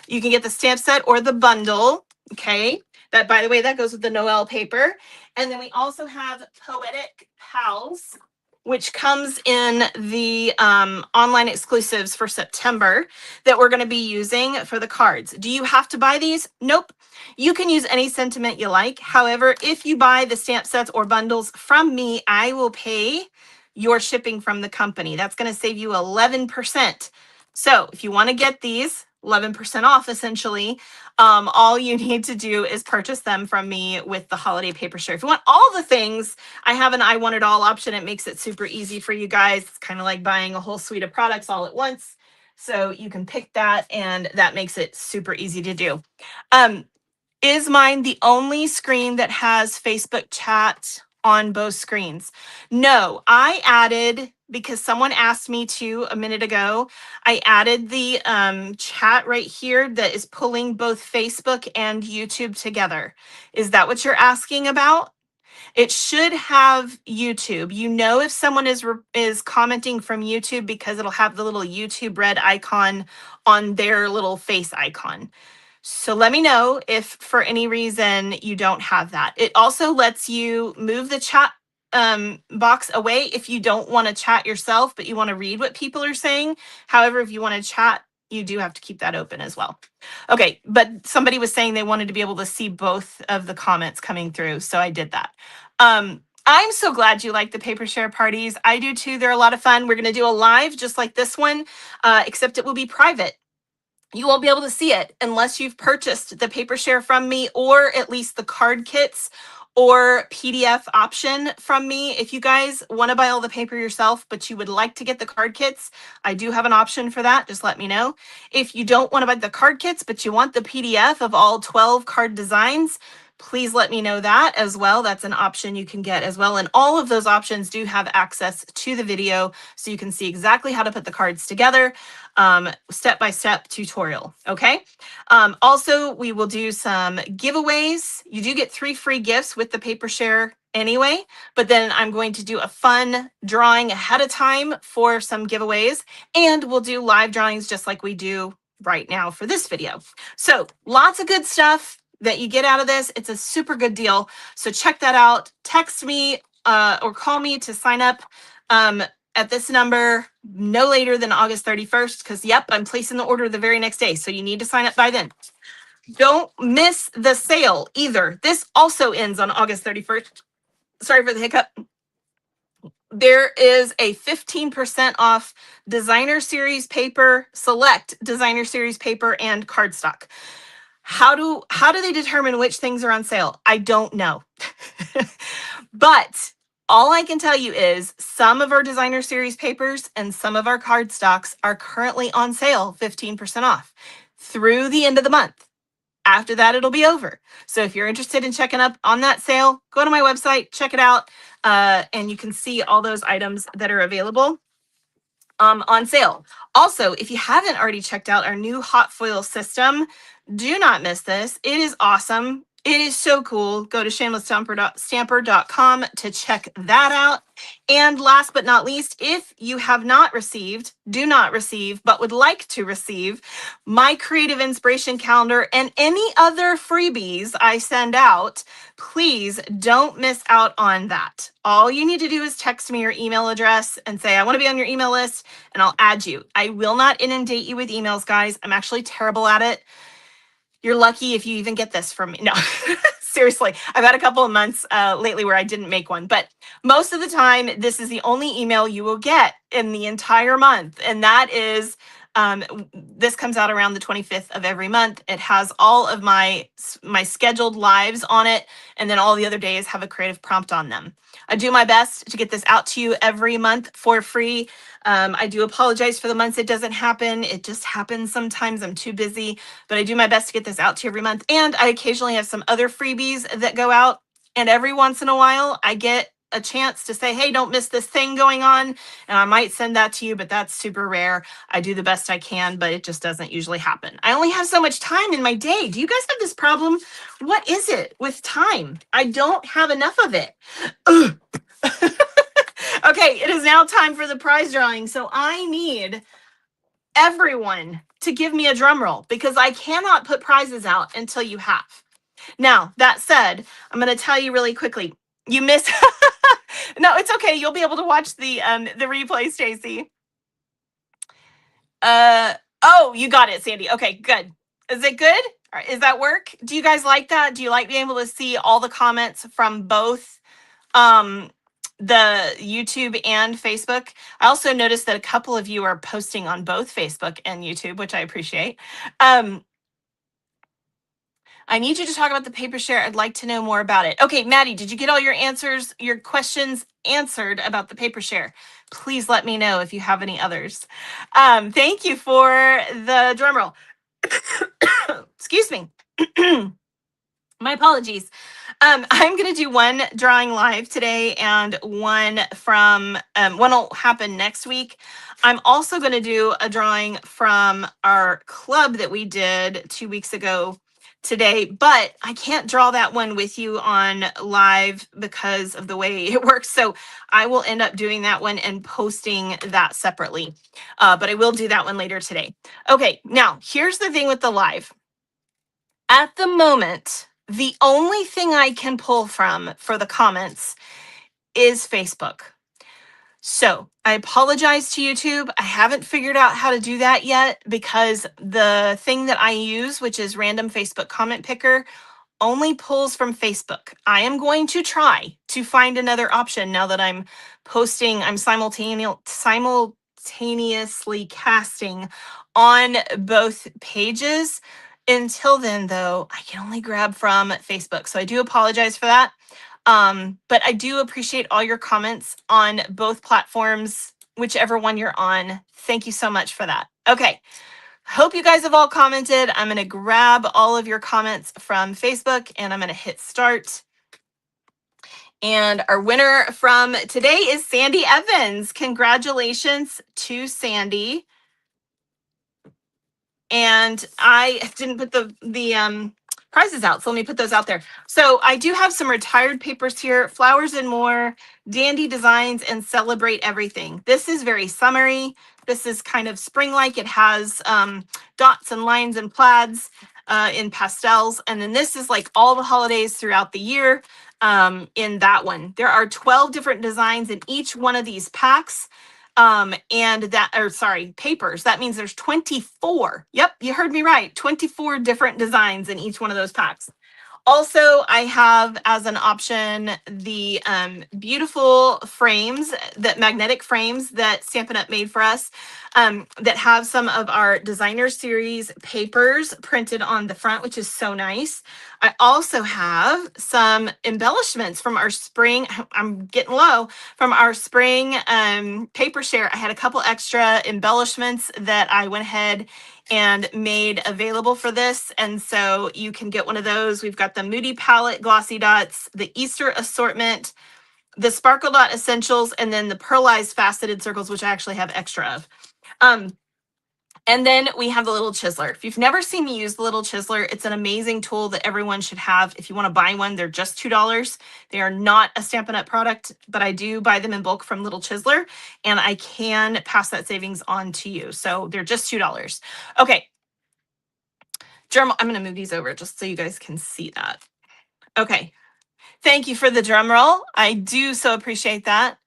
You can get the stamp set or the bundle, okay? That, by the way, that goes with the Noel paper. And then we also have Poetic Pals, which comes in the online exclusives for September that we're going to be using for the cards. Do you have to buy these? Nope. You can use any sentiment you like. However, if you buy the stamp sets or bundles from me, I will pay your shipping from the company. That's going to save you 11%. So if you want to get these, 11% off essentially, all you need to do is purchase them from me with the holiday paper share. If you want all the things, I have an I want it all option. It makes it super easy for you guys. It's kind of like buying a whole suite of products all at once. So you can pick that, and that makes it super easy to do. Is mine the only screen that has Facebook chat on both screens? No, I added, because someone asked me to a minute ago, I added the chat right here that is pulling both Facebook and YouTube together. Is that what you're asking about? It should have YouTube. You know if someone is commenting from YouTube because it'll have the little YouTube red icon on their little face icon. So let me know if for any reason you don't have that. It also lets you move the chat box away if you don't want to chat yourself, but you want to read what people are saying. However, if you want to chat, you do have to keep that open as well. Okay, but somebody was saying they wanted to be able to see both of the comments coming through, so I did that. I'm so glad you like the paper share parties. I do too. They're a lot of fun. We're going to do a live just like this one, except it will be private. You won't be able to see it unless you've purchased the paper share from me, or at least the card kits or PDF option from me. If you guys want to buy all the paper yourself, but you would like to get the card kits, I do have an option for that. Just let me know. If you don't want to buy the card kits, but you want the PDF of all 12 card designs, please let me know that as well. That's an option you can get as well. And all of those options do have access to the video, so you can see exactly how to put the cards together, step-by-step tutorial, okay? Also, we will do some giveaways. You do get 3 free gifts with the paper share anyway, but then I'm going to do a fun drawing ahead of time for some giveaways, and we'll do live drawings just like we do right now for this video. So lots of good stuff that you get out of this. It's a super good deal. So check that out. Text me or call me to sign up at this number no later than August 31st, because yep, I'm placing the order the very next day. So you need to sign up by then. Don't miss the sale either. This also ends on August 31st. Sorry for the hiccup. There is a 15% off designer series paper, select designer series paper and cardstock. How do they determine which things are on sale? I don't know. But all I can tell you is some of our designer series papers and some of our cardstocks are currently on sale 15% off through the end of the month. After that, it'll be over. So if you're interested in checking up on that sale, go to my website, check it out, and you can see all those items that are available on sale. Also, if you haven't already checked out our new hot foil system, do not miss this. It is awesome. It is so cool. Go to shamelessstamper.com to check that out. And last but not least, if you have not received, do not receive, but would like to receive my creative inspiration calendar and any other freebies I send out, please don't miss out on that. All you need to do is text me your email address and say, I want to be on your email list, and I'll add you. I will not inundate you with emails, guys. I'm actually terrible at it. You're lucky if you even get this from me. No, seriously. I've had a couple of months lately where I didn't make one, but most of the time, this is the only email you will get in the entire month. And that is, this comes out around the 25th of every month. It has all of my scheduled lives on it, and then all the other days have a creative prompt on them. I do my best to get this out to you every month for free. I do apologize for the months it doesn't happen. It just happens sometimes. I'm too busy, but I do my best to get this out to you every month. And I occasionally have some other freebies that go out. And every once in a while, I get a chance to say, hey, don't miss this thing going on. And I might send that to you, but that's super rare. I do the best I can, but it just doesn't usually happen. I only have so much time in my day. Do you guys have this problem? What is it with time? I don't have enough of it. Okay, it is now time for the prize drawing. So I need everyone to give me a drum roll because I cannot put prizes out until you have. Now, that said, I'm going to tell you really quickly. You missed. No, it's okay. You'll be able to watch the replay, Stacy. Oh, you got it, Sandy. Okay, good. Is it good? Is that work? Do you guys like that? Do you like being able to see all the comments from both the YouTube and Facebook? I also noticed that a couple of you are posting on both Facebook and YouTube, which I appreciate. I need you to talk about the paper share. I'd like to know more about it. Okay, Maddie, did you get all your answers, your questions answered about the paper share? Please let me know if you have any others. Thank you for the drum roll. Excuse me. My apologies. I'm going to do one drawing live today and one from, one will happen next week. I'm also going to do a drawing from our club that we did 2 weeks ago today, but I can't draw that one with you on live because of the way it works. So I will end up doing that one and posting that separately. But I will do that one later today. Okay, now here's the thing with the live. At the moment, the only thing I can pull from for the comments is Facebook. So I apologize to YouTube. I haven't figured out how to do that yet because the thing that I use, which is random Facebook comment picker, only pulls from Facebook. I am going to try to find another option now that I'm posting, I'm simultaneously casting on both pages. Until then, though, I can only grab from Facebook. So I do apologize for that. But I do appreciate all your comments on both platforms, whichever one you're on. Thank you so much for that. Okay. Hope you guys have all commented. I'm going to grab all of your comments from Facebook and I'm going to hit start. And our winner from today is Sandy Evans. Congratulations to Sandy. And I didn't put the prizes out, so let me put those out there. So I do have some retired papers here: Flowers and More, Dandy Designs, and Celebrate Everything. This is very summery. This is kind of spring-like. It has dots and lines and plaids in pastels. And then this is like all the holidays throughout the year in that one. There are 12 different designs in each one of these packs. Papers. That means there's 24. Yep, you heard me right. 24 different designs in each one of those packs. Also, I have as an option the beautiful frames, that magnetic frames that Stampin' Up! Made for us, that have some of our designer series papers printed on the front, which is so nice. I also have some embellishments from our spring, I'm getting low, from our spring paper share. I had a couple extra embellishments that I went ahead and made available for this. And so you can get one of those. We've got the Moody Palette Glossy Dots, the Easter Assortment, the Sparkle Dot Essentials, and then the Pearlized Faceted Circles, which I actually have extra of. And then we have the little chiseler. If you've never seen me use the little chiseler, it's an amazing tool that everyone should have. If you want to buy one, they're just $2. They are not a Stampin' Up! Product, but I do buy them in bulk from Little Chiseler, and I can pass that savings on to you. So they're just $2. Okay. I'm going to move these over just so you guys can see that. Okay. Thank you for the drum roll. I do so appreciate that.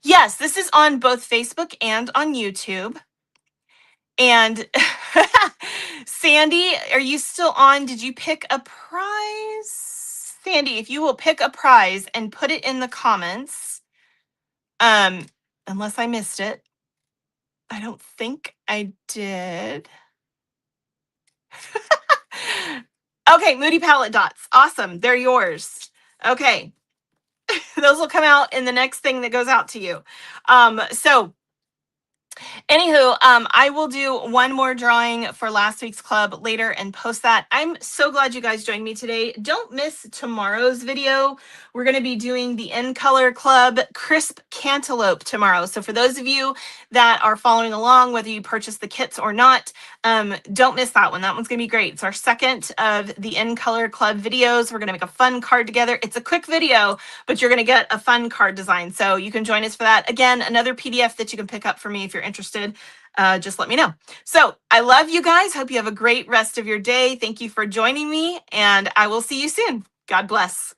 Yes, this is on both Facebook and on YouTube. And Sandy, are you still on? Did you pick a prize? Sandy, if you will pick a prize and put it in the comments, unless I missed it. I don't think I did. Okay, Moody Palette Dots. Awesome. They're yours. Okay. Those will come out in the next thing that goes out to you. Anywho, I will do one more drawing for last week's club later and post that. I'm so glad you guys joined me today. Don't miss tomorrow's video. We're going to be doing the In Color Club Crisp Cantaloupe tomorrow. So for those of you that are following along, whether you purchase the kits or not, don't miss that one. That one's going to be great. It's our second of the In Color Club videos. We're going to make a fun card together. It's a quick video, but you're going to get a fun card design. So you can join us for that. Again, another PDF that you can pick up for me if you're interested. Just let me know. So I love you guys. Hope you have a great rest of your day. Thank you for joining me, and I will see you soon. God bless.